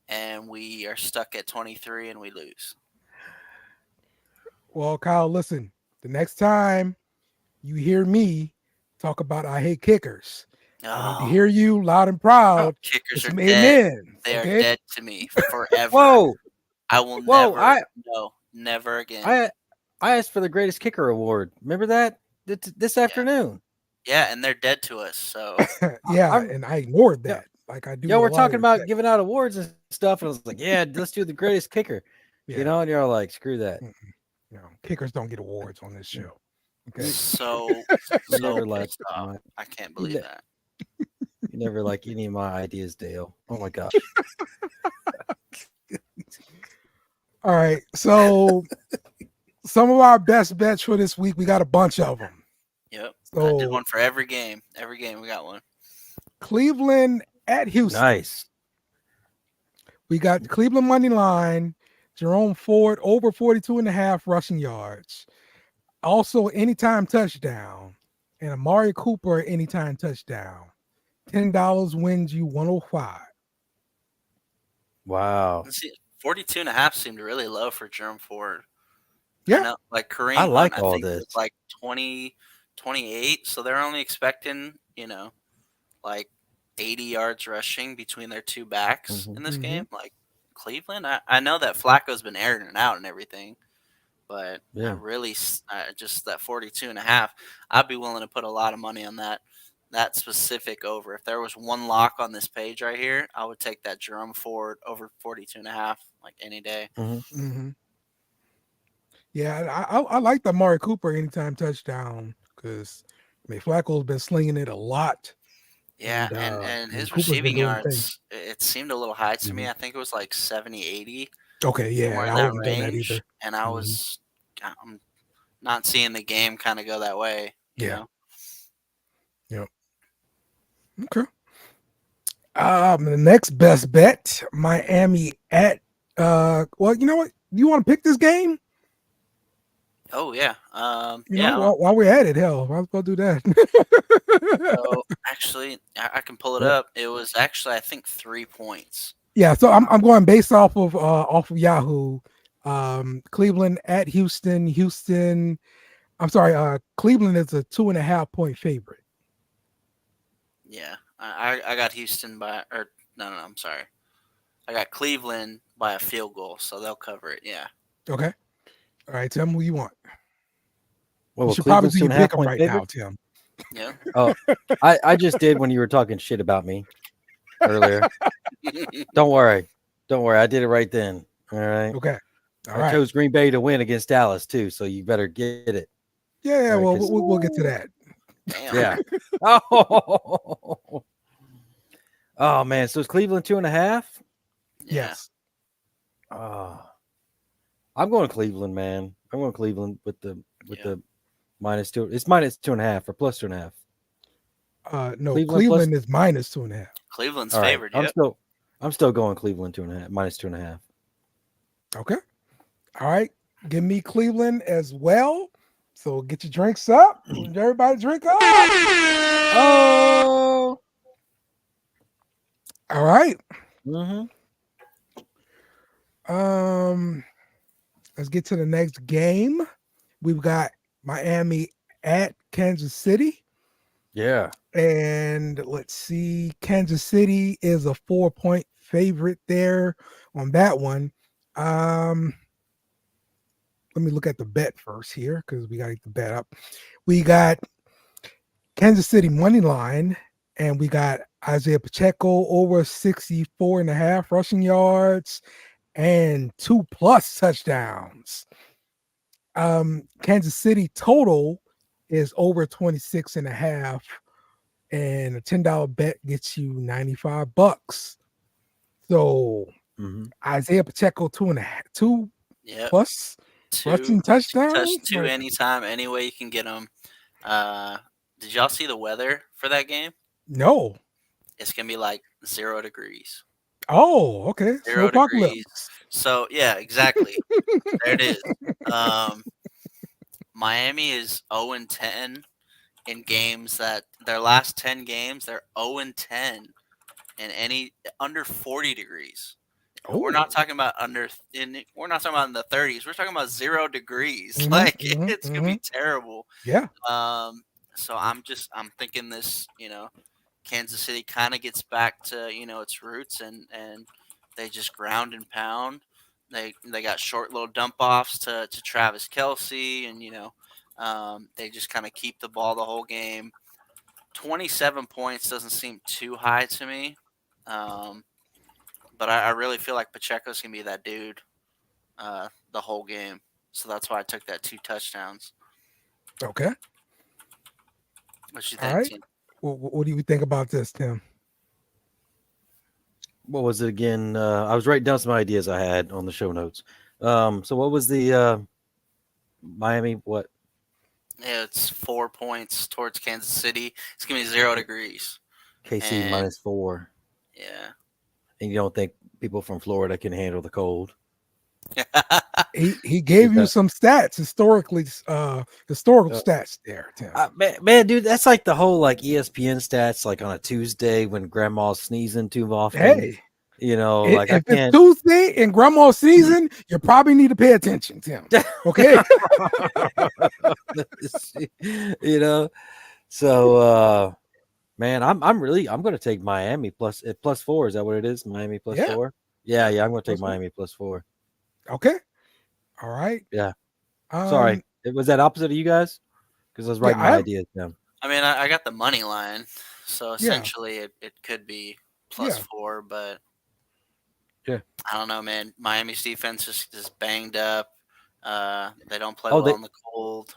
and we are stuck at 23 and we lose. Well, Kyle, listen, the next time you hear me talk about I hate kickers, I need to hear you loud and proud. Kickers are dead. They are dead to me forever. Whoa. I will never. Never again. I asked for the greatest kicker award. Remember that this afternoon? Yeah, and they're dead to us. So Yeah, I'm and I ignored yeah, that. Like I do yeah. with a We're lot of talking your about texts. giving out awards and stuff, and I was like, yeah, let's do the greatest kicker. Yeah. And you're all like, screw that. Kickers don't get awards on this You, show. Okay. so you so never like pissed off. my I can't you, believe that. you never like any of my ideas, Dale. Oh my gosh. All right. So some of our best bets for this week, we got a bunch of them. Yep. I did So one for every game. Every game we got one. Cleveland at Houston. Nice. We got Cleveland money line, Jerome Ford over 42.5 rushing yards. Also, anytime touchdown. And Amari Cooper anytime touchdown. $10 wins you 105. Wow. Let's see, 42.5 seemed really low for Jerome Ford. Yeah. I know, like Kareem I like Hunt, I all think this. was like 20, 28. So they're only expecting, like 80 yards rushing between their two backs in this game. Like Cleveland, I know that Flacco's been airing it out and everything, but I Yeah. really just that 42.5. I'd be willing to put a lot of money on that specific over. If there was one lock on this page right here, I would take that Jerome Ford over 42.5 like any day. Mm-hmm. Yeah, I like the Amari Cooper anytime touchdown because Flacco's been slinging it a lot. Yeah, and his Cooper's been receiving doing the thing. yards, it seemed a little high to me. I think it was like 70, 80, Okay, somewhere yeah, in I that wouldn't have done that range. either. And I'm not seeing the game kind of go that way, Yeah. Yep. Okay. The next best bet, Miami at well, you know what? You want to pick this game? Oh yeah, You know, yeah. while we're at it, hell, I'll go do that. So actually, I can pull it Yep. up. It was actually I think 3 points. Yeah, so I'm going based off of Yahoo. Cleveland at Houston. Houston. I'm sorry. Cleveland is a 2.5 point favorite. Yeah, I got Houston or no, I'm sorry. I got Cleveland by a field goal, so they'll cover it. Yeah. Okay. All right, Tim. Who you want? Well, You should probably Cleveland's do two your and a half pick 'em point right favorite. now, Tim. Yeah. Oh, I just did when you were talking shit about me earlier. Don't worry. I did it right then. All right. Okay. All I right. chose Green Bay to win against Dallas too, so you better get it. Yeah. Right, Well, we'll get to that. Damn. Yeah. Oh. Oh man. So it's Cleveland 2.5. Yeah. Yes. I'm going Cleveland, man. I'm going Cleveland with the -2. It's -2.5 or +2.5. No, Cleveland Cleveland is -2.5. Cleveland's All right. favored. Yep. I'm still going Cleveland 2.5 -2.5. Okay. All right. Give me Cleveland as well. So get your drinks up. Everybody drink up. Oh. All right. Mm-hmm. Let's get to the next game. We've got Miami at Kansas City. Yeah. And let's see. Kansas City is a 4-point favorite there on that one. Let me look at the bet first here because we got to get the bet up. We got Kansas City money line, and we got Isaiah Pacheco over 64.5 rushing yards and 2+ touchdowns. Kansas City total is over 26.5, and a $10 bet gets you $95. So Isaiah Pacheco 2 Yep. plus rushing touchdowns. Two anytime, any way you can get them. Did y'all see the weather for that game? No. It's gonna be like 0 degrees. Oh, okay. 0 Snowpocalypse. degrees. So yeah, exactly. There it is. Miami is 0-10 in games that their last 10 games they're 0-10 in any under 40 degrees. We're not talking about we're not talking about in the 30s. We're talking about 0 degrees. It's gonna be terrible. Yeah. So I'm thinking this, Kansas City kind of gets back to its roots and they just ground and pound. They got short little dump offs to Travis Kelsey, and they just kind of keep the ball the whole game. 27 points doesn't seem too high to me, but I really feel like Pacheco's gonna be that dude the whole game. So that's why I took that 2 touchdowns. Okay. What you All think, right. Tim? What do you think about this, Tim? What was it again? I was writing down some ideas I had on the show notes. So what was the Miami? What? Yeah, it's 4 points towards Kansas City. It's gonna be 0 degrees. KC And -4. yeah. And you don't think people from Florida can handle the cold? He gave you some stats historical stats there, Tim. Man, dude, that's like the whole like ESPN stats, like on a Tuesday when grandma's sneezing too often. Hey, like if I can't. it's Tuesday and grandma's season, you probably need to pay attention, Tim. Okay. So man, I'm going to take Miami +4. Is that what it is? Miami +4. Yeah, I'm going to take Miami +4. Okay. All right. Yeah. Sorry, was that opposite of you guys? Because I was writing my ideas down. I mean, I got the money line, so essentially it could be +4, but yeah, I don't know, man. Miami's defense is banged up. They don't play well in the cold.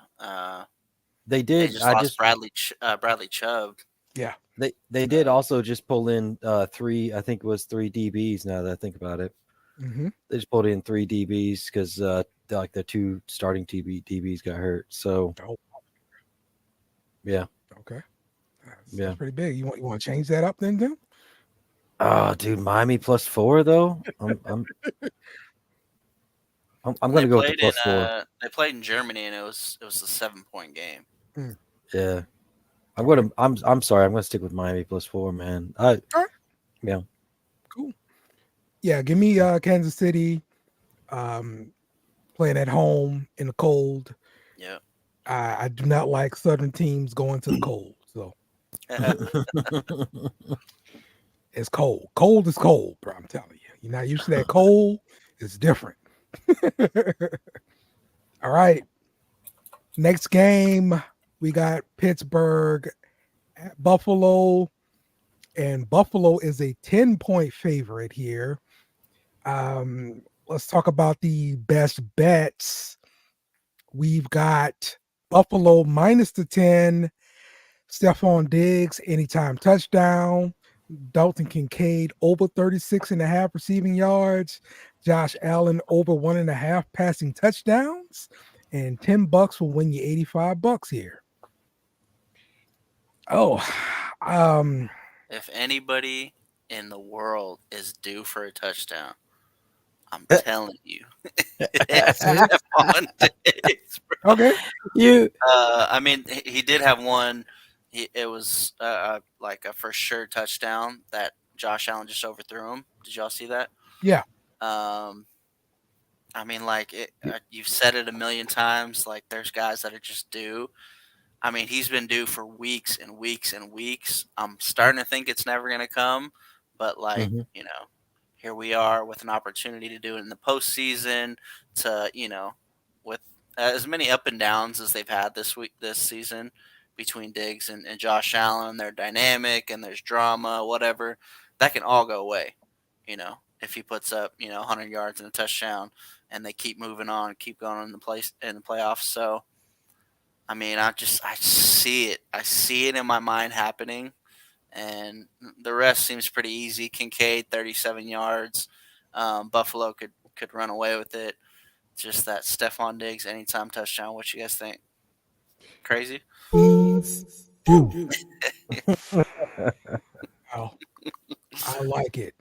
They did. They just lost Bradley Chubb. Yeah. They did also just pull in 3. I think it was 3 DBs. Now that I think about it, they just pulled in 3 DBs because like the 2 starting DBs got hurt. So yeah. Okay. That's pretty big. You want to change that up then, Tim? Dude, Miami +4 though. I'm going to go with the +4. They played in Germany, and it was a 7-point game. Yeah, I'm sorry. I'm going to stick with Miami +4, man. Yeah. Cool. Yeah, give me Kansas City, playing at home in the cold. Yeah. I do not like Southern teams going to the cold, so it's cold. Cold is cold, bro. I'm telling you. You're not used to that cold. It's different. All right. Next game, we got Pittsburgh at Buffalo, and Buffalo is a 10-point favorite here. Let's talk about the best bets. We've got Buffalo -10, Stephon Diggs anytime touchdown, Dalton Kincaid over 36.5 receiving yards, Josh Allen over 1.5 passing touchdowns, and $10 will win you $85 here. If anybody in the world is due for a touchdown, I'm telling you, it's Stephon Diggs, bro. Okay. I mean, he did have one. It was like a for sure touchdown that Josh Allen just overthrew him. Did y'all see that? Yeah. I mean, like you've said it a million times. Like there's guys that are just due. I mean, he's been due for weeks and weeks and weeks. I'm starting to think it's never going to come, but here we are with an opportunity to do it in the postseason. With as many up and downs as they've had this season between Diggs and Josh Allen, they're dynamic and there's drama, whatever. That can all go away, if he puts up 100 yards and a touchdown, and they keep moving on, keep going in the playoffs. So. I mean, I see it. I see it in my mind happening, and the rest seems pretty easy. Kincaid, 37 yards. Buffalo could run away with it. Just that Stephon Diggs anytime touchdown. What you guys think? Crazy? Please do. Oh, I like it.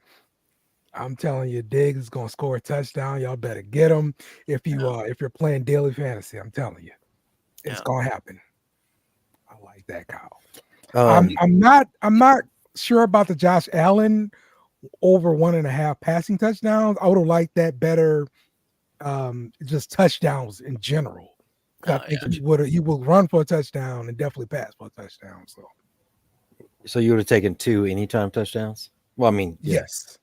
I'm telling you, Diggs is gonna score a touchdown. Y'all better get him if you're playing daily fantasy. I'm telling you. It's gonna happen. I like that, Kyle. I'm not sure about the Josh Allen over 1.5 passing touchdowns. I would have liked that better. Just touchdowns in general. I think you will run for a touchdown and definitely pass for a touchdown. So you would have taken 2 anytime touchdowns? Well, I mean, yes,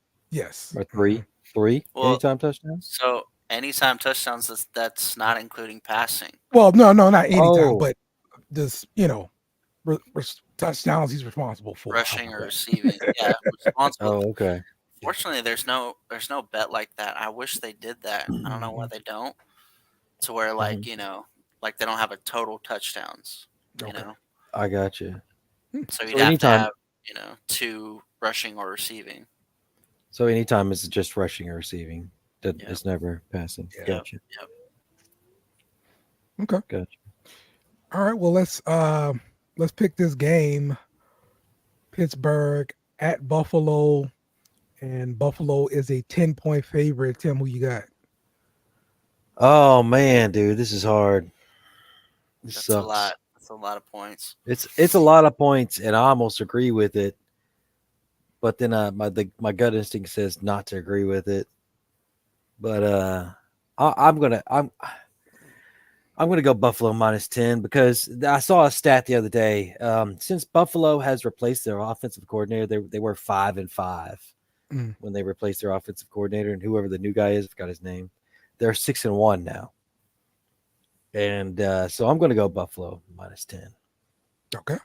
or 3. 3 Well, anytime touchdowns. so anytime touchdowns, that's not including passing. Well, no, not anytime, Oh. but this, touchdowns he's responsible for. How Rushing about or that? receiving. Yeah, responsible. Oh, okay. Fortunately, there's no bet like that. I wish they did that. I don't know why they don't. To where like like they don't have a total touchdowns. You Okay. know, I got you. so you'd So have anytime, to have 2 rushing or receiving. it's just rushing or receiving. That Yeah. It's never passing. Yeah. Gotcha. Yep. Okay. Gotcha. All right. Well, let's pick this game. Pittsburgh at Buffalo, and Buffalo is a 10-point favorite. Tim, who you got? Oh man, dude, this is hard. This That's sucks. a lot. That's a lot of points. It's a lot of points, and I almost agree with it. But then my gut instinct says not to agree with it. But I'm gonna go Buffalo -10 because I saw a stat the other day. Since Buffalo has replaced their offensive coordinator, they were 5-5 when they replaced their offensive coordinator, and whoever the new guy is, I forgot his name. They're 6-1 now, and so I'm going to go Buffalo -10. Okay.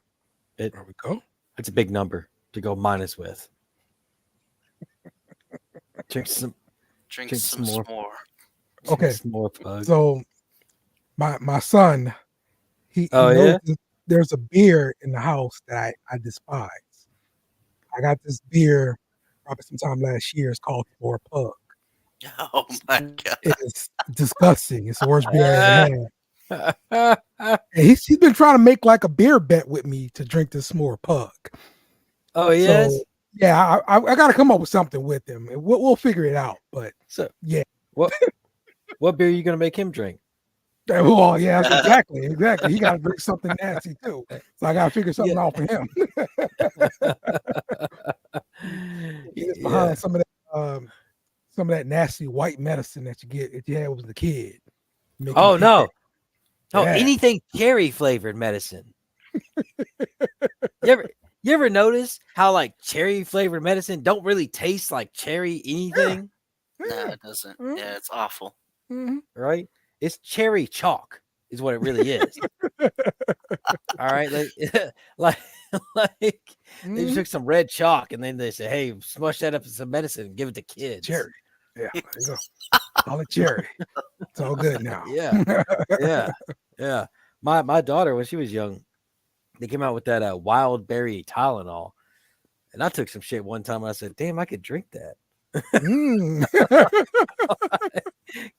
There we go. It's a big number to go minus with. Drink some more. Okay. Some more Pug. So my son, he Oh, knows yeah? that there's a beer in the house that I despise. I got this beer probably sometime last year. It's called For Pug. Oh my god. It is disgusting. It's the worst beer I ever had. Oh, And he's been trying to make like a beer bet with me to drink this more Pug. yes. So yeah, I got to come up with something with him, and we'll figure it out. But So yeah, what beer are you going to make him drink? well, yeah, exactly. He got to drink something nasty too, so I got to figure something out for him. He is behind some of that nasty white medicine that you get if you had was a kid. Oh no. Oh, Yeah. anything cherry flavored medicine. You ever notice how like cherry flavored medicine don't really taste like cherry anything? No, it doesn't. Yeah, it's awful. Mhm. Right? It's cherry chalk is what it really is. All right, like they Mhm. took some red chalk and then they say, "Hey, smush that up in some medicine and give it to kids." Cherry. Yeah, there you go. Call it cherry. It's all good now. Yeah. My daughter, when she was young, they came out with that wild berry Tylenol, and I took some shit one time. And I said, "Damn, I could drink that." Mm.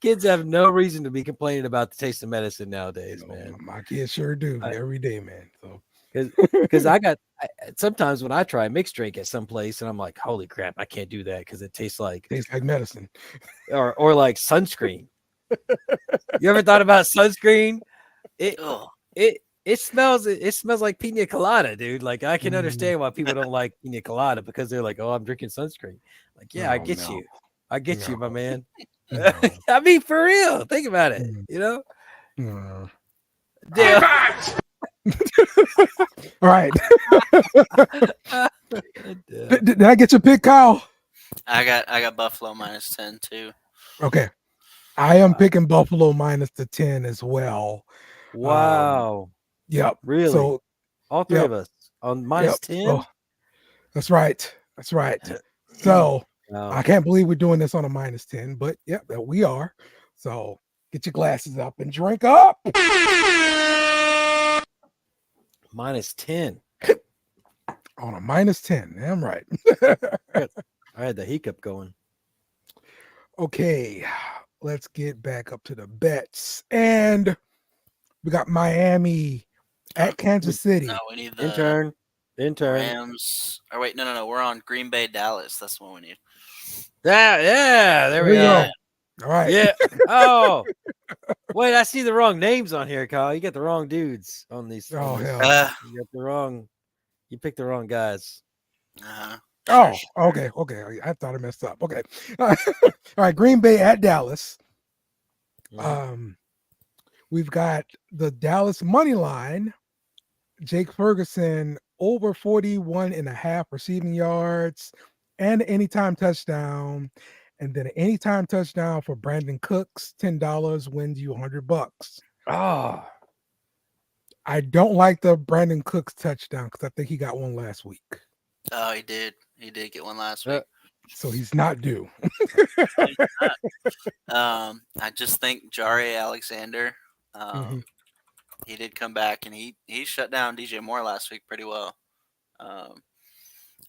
Kids have no reason to be complaining about the taste of medicine nowadays, man. My kids sure do every day, man. So Because sometimes when I try a mixed drink at some place, and I'm like, "Holy crap, I can't do that because it tastes like medicine. or like sunscreen." You ever thought about sunscreen? Ugh. It smells like pina colada, dude. Like I can understand why people don't like pina colada because they're like, "Oh, I'm drinking sunscreen." Like, yeah, I get you. I get you, my man. No. I mean, for real. Think about it. You know? No. Damn. All right. Did I get your pick, Kyle? I got Buffalo -10 too. Okay. I am picking Buffalo -10 as well. Wow. Yep. Really? So all three of us on -10? So, that's right. So Wow. I can't believe we're doing this on a -10, but yeah, we are. So get your glasses up and drink up. -10. On a -10. Damn right. I had the hiccup going. Okay, let's get back up to the bets. And we got Miami at Kansas City. No, we need the Intern. Rams. Or wait, no. We're on Green Bay, Dallas. That's what we need. Yeah, there we go. All right. Yeah. Oh, wait, I see the wrong names on here, Kyle. You got the wrong dudes on these. Oh, hell. You got the wrong. You picked the wrong guys. Oh, okay. I thought I messed up. Okay. All right. Green Bay at Dallas. We've got the Dallas money line. Jake Ferguson over 41.5 receiving yards and anytime touchdown. And then an anytime touchdown for Brandon Cooks, $10 wins you $100. Oh, I don't like the Brandon Cooks touchdown because I think he got one last week. Oh, he did. He did get one last Uh, week. So he's not due. No, he's not. I just think Jare Alexander, Mhm. he did come back and he shut down DJ Moore last week pretty well. Um,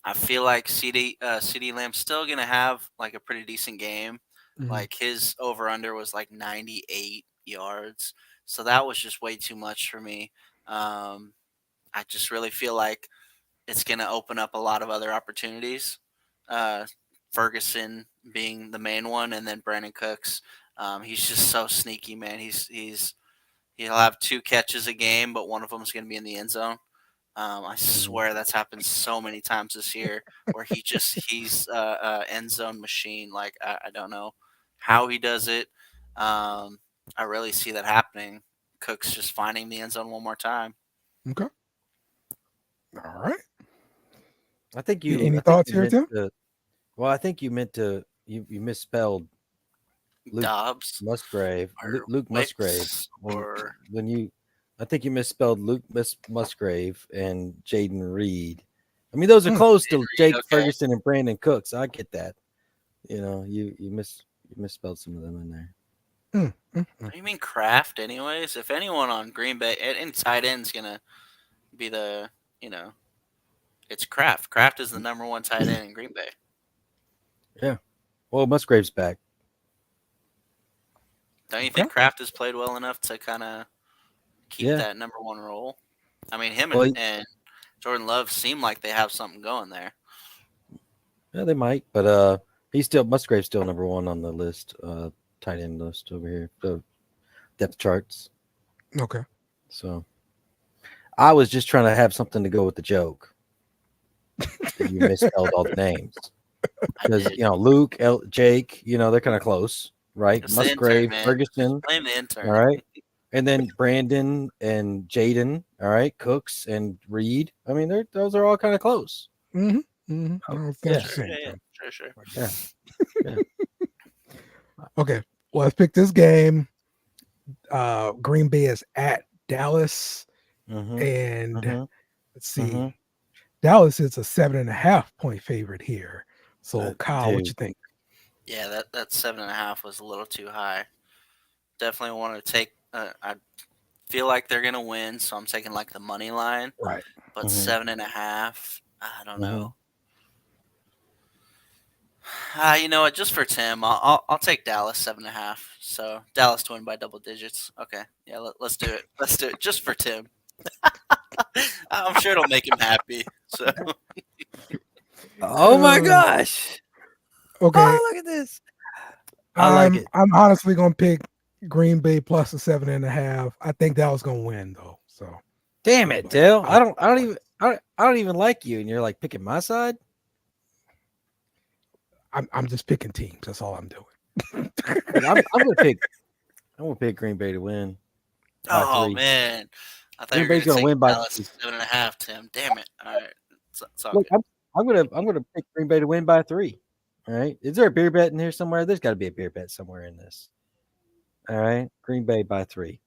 I feel like CD Lamb's still gonna have like a pretty decent game. Mhm. Like his over under was like 98 yards, so that was just way too much for me. I just really feel like it's gonna open up a lot of other opportunities. Uh, Ferguson being the main one, and then Brandon Cooks. He's just so sneaky, man. He'll have 2 catches a game, but one of them is gonna be in the end zone. I swear that's happened so many times this year where he's end zone machine. Like I don't know how he does it. I really see that happening. Cook's just finding the end zone one more time. Okay. All right. I think Any you thoughts here, meant Tim? to. Well, I think you meant to. You misspelled Luke Dobbs Musgrave. or Luke Musgrave. Wicks or When you, I think you misspelled Luke Musgrave and Jaden Reed. I mean, those are close to Jake okay. Ferguson and Brandon Cooks. I get that. You know, you misspelled some of them in there. What do you mean Kraft? Anyways, if anyone on Green Bay and tight end's gonna be the it's Kraft. Kraft is the number 1 tight end in Green Bay. Yeah. Well, Musgrave's back. Don't you Okay. think Kraft has played well enough to kind of keep Yeah. that number 1 role? I mean, him Well, and Jordan Love seem like they have something going there. Yeah, they might, but Musgrave's still number 1 on the list, tight end list over here, the depth charts. Okay. So I was just trying to have something to go with the joke. And you misspelled all the names because Luke, Jake, they're kind of close, right? It's the Musgrave, intern, man. Ferguson, Blame the intern. all right, and then Brandon and Jaden, all right, Cooks and Reed. I mean, those are all kind of close. Mm-hmm. Mm-hmm. I understand what you're saying, Yeah, Tim. sure. Yeah. Okay. Well, let's pick this game. Green Bay is at Dallas, and let's see. Dallas is a 7.5 point favorite here. So, Kyle, what you think? Yeah, that 7.5 was a little too high. Definitely want to take. I feel like they're gonna win, so I'm taking like the money line. Right. But 7.5, I don't know. You know what? Just for Tim, I'll take Dallas 7.5. So Dallas to win by double digits. Okay, yeah, let's do it. Let's do it just for Tim. I'm sure it'll make him happy. So. Oh my gosh! Okay. Oh, look at this. I like it. I'm honestly gonna pick Green Bay plus a 7.5. I think Dallas gonna win though. So. Damn it, Dale! I don't even like you, and you're like picking my side. I'm just picking teams. That's all I'm doing. I'm gonna pick Green Bay to win. Oh 3. man, I thought Green you were Bay's going to gonna win take by Dallas 7.5. Tim, damn it! All right, it's all Look, good. I'm gonna pick Green Bay to win by 3. All right. Is there a beer bet in here somewhere? There's got to be a beer bet somewhere in this. All right. Green Bay by 3.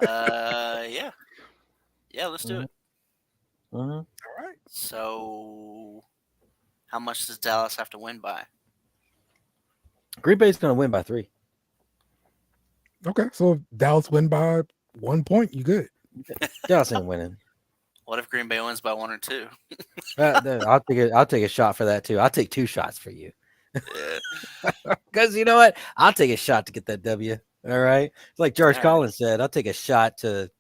Yeah, let's do it. All right. So, how much does Dallas have to win by? Green Bay's gonna win by 3. Okay. So if Dallas win by 1 point, you good. Dallas ain't winning. What if Green Bay wins by 1 or 2? I'll take a shot for that too. I'll take 2 shots for you. Yeah. Because you know what? I'll take a shot to get that W. All right. It's like George All right. Carlin said, I'll take a shot to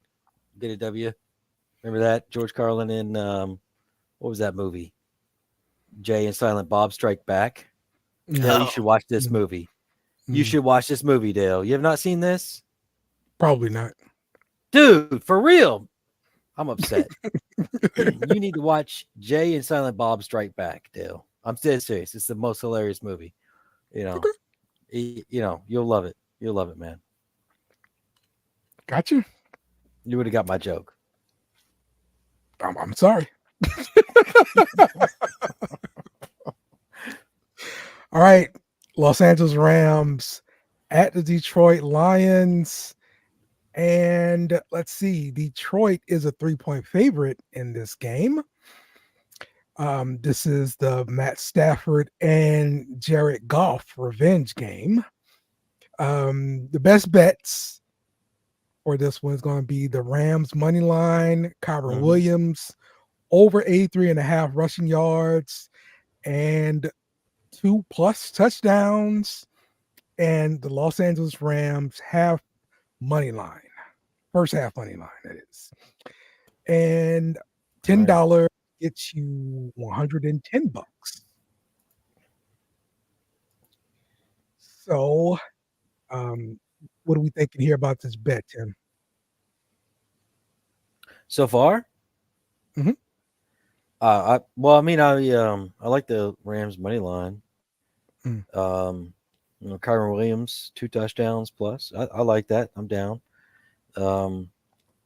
get a W. Remember that? George Carlin in what was that movie? Jay and Silent Bob Strike Back. Dale, you should watch this movie. You should watch this movie, Dale. You have not seen this? Probably not. Dude, for real. I'm upset. You need to watch Jay and Silent Bob Strike Back, Dale. I'm dead serious. It's the most hilarious movie. You'll love it. You'll love it, man. Got you. You would have got my joke. I'm sorry. All right. Los Angeles Rams at the Detroit Lions. And let's see, Detroit is a 3-point favorite in this game. This is the Matt Stafford and Jared Goff revenge game. The best bets for this one is going to be the Rams money line, Kyron Williams, over 83.5 rushing yards, and 2+ touchdowns, and the Los Angeles Rams half money line, first half money line, that is. And $10 gets you $110. So, what are we thinking here about this bet, Tim? So far? Mhm. I like the Rams money line. Kyron Williams, 2 touchdowns plus. I like that. I'm down.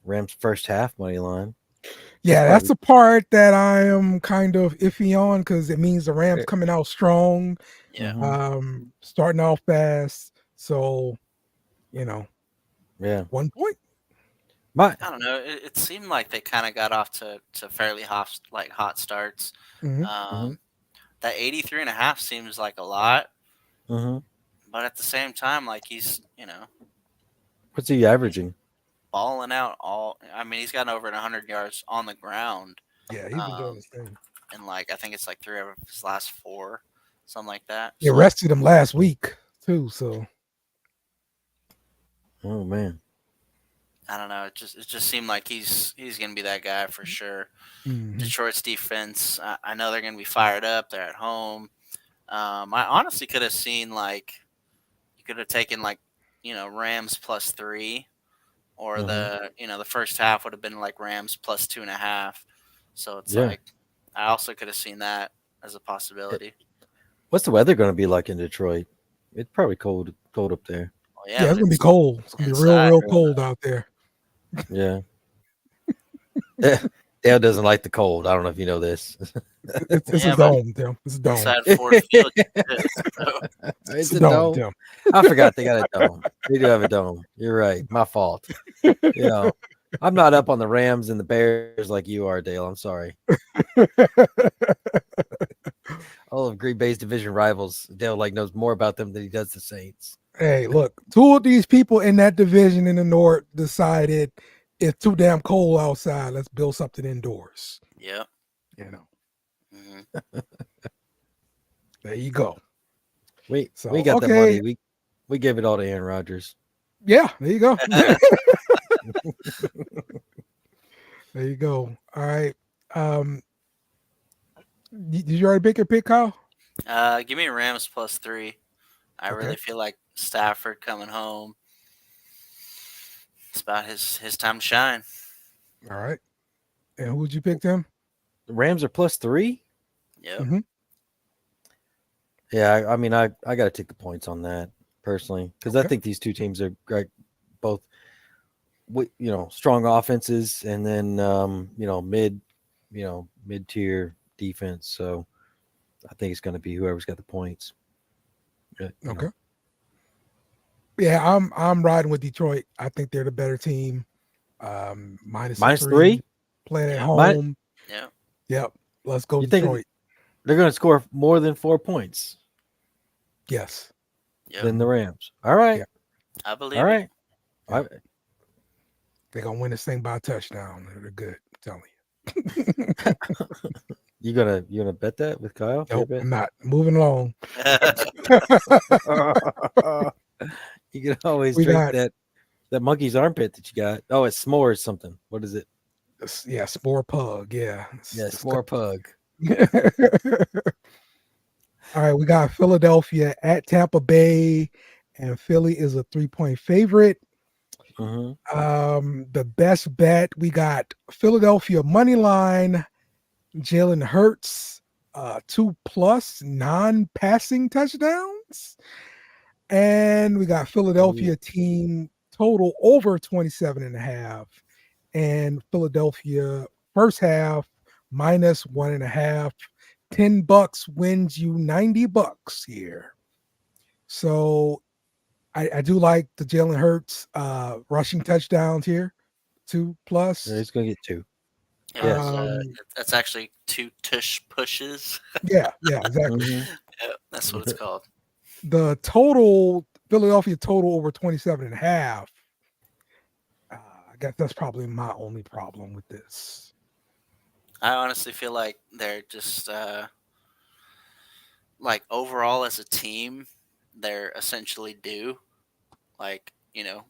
Rams first half money line. Yeah, that's the part that I am kind of iffy on because it means the Rams coming out strong. Yeah. Starting off fast. So, 1 point. I don't know. It seemed like they kind of got off to fairly hot starts. That 83.5 seems like a lot. But at the same time, like he's, what's he averaging? Balling out he's gotten over 100 yards on the ground. Yeah, he's been doing his thing. And I think it's like 3 of his last 4, something like that. They arrested him last week too, so. Oh man. I don't know. It just seemed like he's gonna be that guy for sure. Detroit's defense, I know they're gonna be fired up. They're at home. I honestly could have seen you could have taken Rams +3, or the first half would have been like Rams +2.5. So it's I also could have seen that as a possibility. What's the weather going to be like in Detroit? It's probably cold up there. Well, yeah, it's gonna be cold. It's gonna be real cold out there. Yeah. Dale doesn't like the cold. I don't know if you know this. It's a dome, Tim. It's a dome. It's a dome. Tim. I forgot they got a dome. They do have a dome. You're right. My fault. I'm not up on the Rams and the Bears like you are, Dale. I'm sorry. All of Green Bay's division rivals, Dale knows more about them than he does the Saints. Hey, look, 2 of these people in that division in the North decided it's too damn cold outside. Let's build something indoors. Yep. There you go. We got the money. We gave it all to Aaron Rodgers. Yeah, there you go. There you go. All right. Did you already pick your pick, Kyle? Give me Rams +3. I really feel like Stafford coming home. It's about his time to shine. All right. And who would you pick, Tim? The Rams are +3? Yep. Mm-hmm. Yeah, I got to take the points on that personally because I think these two teams are both, strong offenses and then mid-tier defense. So I think it's going to be whoever's got the points. Okay. Yeah, I'm riding with Detroit. I think they're the better team. -3, playing at home. Yep. Let's go, Detroit. They're going to score more than 4 points. Yes. Than the Rams. All right. Yeah. I believe. All right. Yeah. They're going to win this thing by a touchdown. They're good. I'm telling you. You gonna bet that with Kyle? Nope, I'm not. Moving along. You can always drink that monkey's armpit that you got. Oh, it's s'mores something. What is it? Yeah, S'more Pug. Yeah. S'more Pug. All right, we got Philadelphia at Tampa Bay, and Philly is a 3-point favorite. The best bet, we got Philadelphia money line, Jalen Hurts, 2+ non-passing touchdowns, and we got Philadelphia team total over 27.5, and Philadelphia first half -1.5, $10 wins you $90 here. So I do like the Jalen Hurts rushing touchdowns here, 2+. He's gonna get 2. It Yes. was, Um, that's actually 2 tush pushes. yeah, exactly. Mhm. Yep, that's what it's called. The total, Philadelphia total over 27.5. I guess that's probably my only problem with this. I honestly feel like they're just like overall as a team, they're essentially due. Like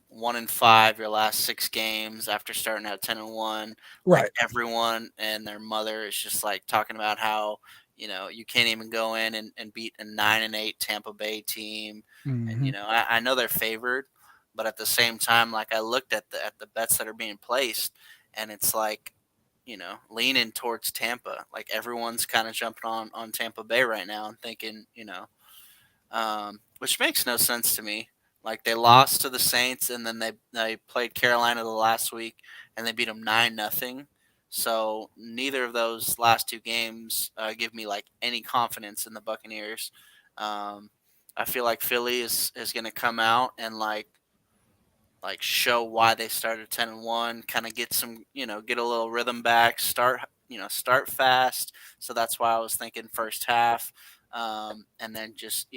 1-5 your last 6 games after starting out 10-1. Like Right. everyone and their mother is just like talking about how you can't even go in and beat a 9-8 Tampa Bay team. And Mhm. I know they're favored, but at the same time, like I looked at the bets that are being placed, and it's like leaning towards Tampa. Like everyone's kind of jumping on Tampa Bay right now and thinking, which makes no sense to me. Like they lost to the Saints, and then they played Carolina the last week, and they beat them 9-0. So neither of those last 2 games give me like any confidence in the Buccaneers. I feel like Philly is going to come out and like show why they started 10-1, kind of get some, get a little rhythm back, start fast. So that's why I was thinking first half, and then just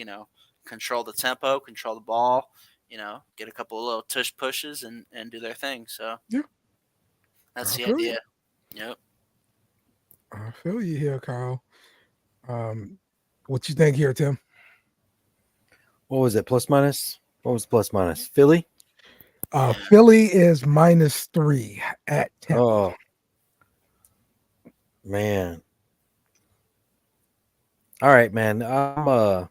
control the tempo, control the ball, get a couple of little tush pushes and do their thing. So Yeah, that's I the feel you. idea. Yep. I feel you here, Kyle. What you think here, Tim? What was it? Plus minus? What was plus minus? Philly? Philly is -3 at Tampa. Oh man. All right, man. I'm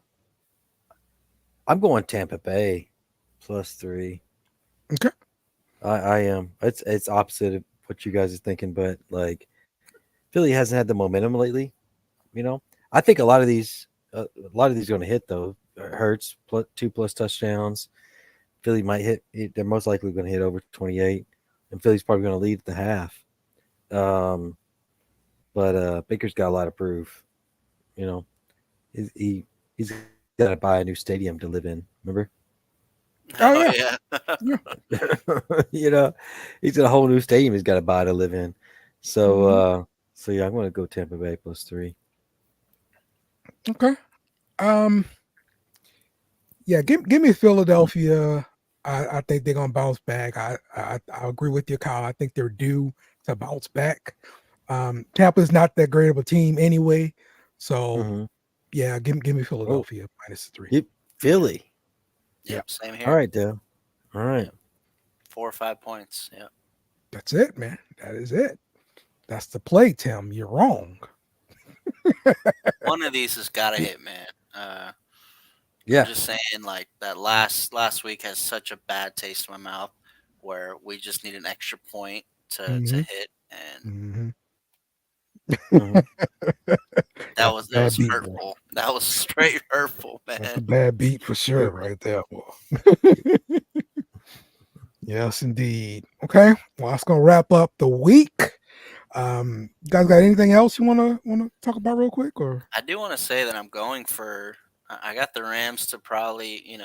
going Tampa Bay +3. Okay. I am. It's opposite of what you guys are thinking, but like Philly hasn't had the momentum lately. I think a lot of these are going to hit though. Hurts +2 touchdowns. Philly might hit. They're most likely going to hit over 28, and Philly's probably going to lead at the half. But Baker's got a lot of proof. He's got to buy a new stadium to live in. Remember? Oh, Oh yeah. yeah. He's got a whole new stadium he's got to buy to live in. So yeah, I'm going to go Tampa Bay +3. Okay. Yeah, give me Philadelphia. I think they're gonna bounce back. I agree with you, Kyle. I think they're due to bounce back. Tampa's not that great of a team anyway, so Mm-hmm. yeah, give me Philadelphia -3. Yep, Philly. Yep. Same here. All right, Dale. All right. 4 or 5 points. Yep. That's it, man. That is it. That's the play, Tim. You're wrong. One of these has got to hit, man. Yeah. I'm just saying, like that last week has such a bad taste in my mouth, where we just need an extra point to Mhm. hit, and Mhm. Mhm. that That's was a bad beat, boy. hurtful. That was straight hurtful, That's a man. bad beat for sure, right there, boy. Yes, indeed. Okay, well, that's gonna wrap up the week. You guys got anything else you wanna talk about real quick, or? I do want to say that I'm going for. I got the Rams to probably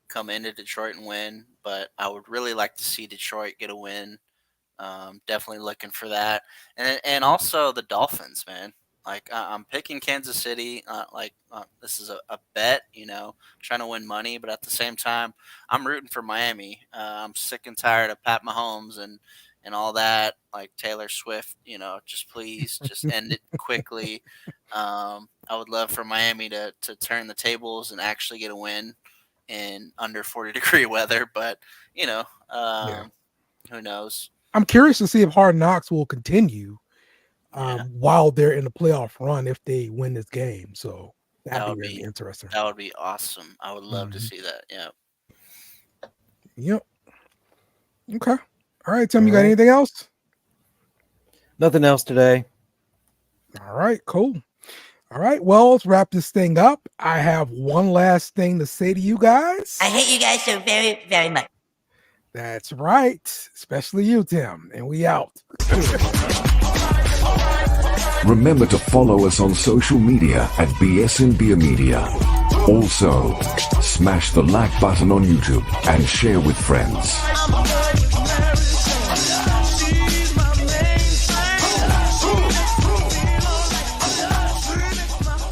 come into Detroit and win, but I would really like to see Detroit get a win. Definitely looking for that, and also the Dolphins, man. Like I'm picking Kansas City. This is a bet, trying to win money, but at the same time, I'm rooting for Miami. I'm sick and tired of Pat Mahomes and all that. Like Taylor Swift, just please, just end it quickly. I would love for Miami to turn the tables and actually get a win in under 40-degree weather, but Yeah. who knows? I'm curious to see if Hard Knocks will continue Yeah, while they're in the playoff run if they win this game. So that that'd be would really be interesting. that would be awesome. I would love to Mhm. see that. Yeah. Yep. Okay. All right, Tim, All you got right. anything else? Nothing else today. All right, cool. All right, well, let's wrap this thing up. I have one last thing to say to you guys. I hate you guys so very, very much. That's right, especially you, Tim. And we out. Remember to follow us on social media at BSN Beer Media. Also, smash the like button on YouTube and share with friends.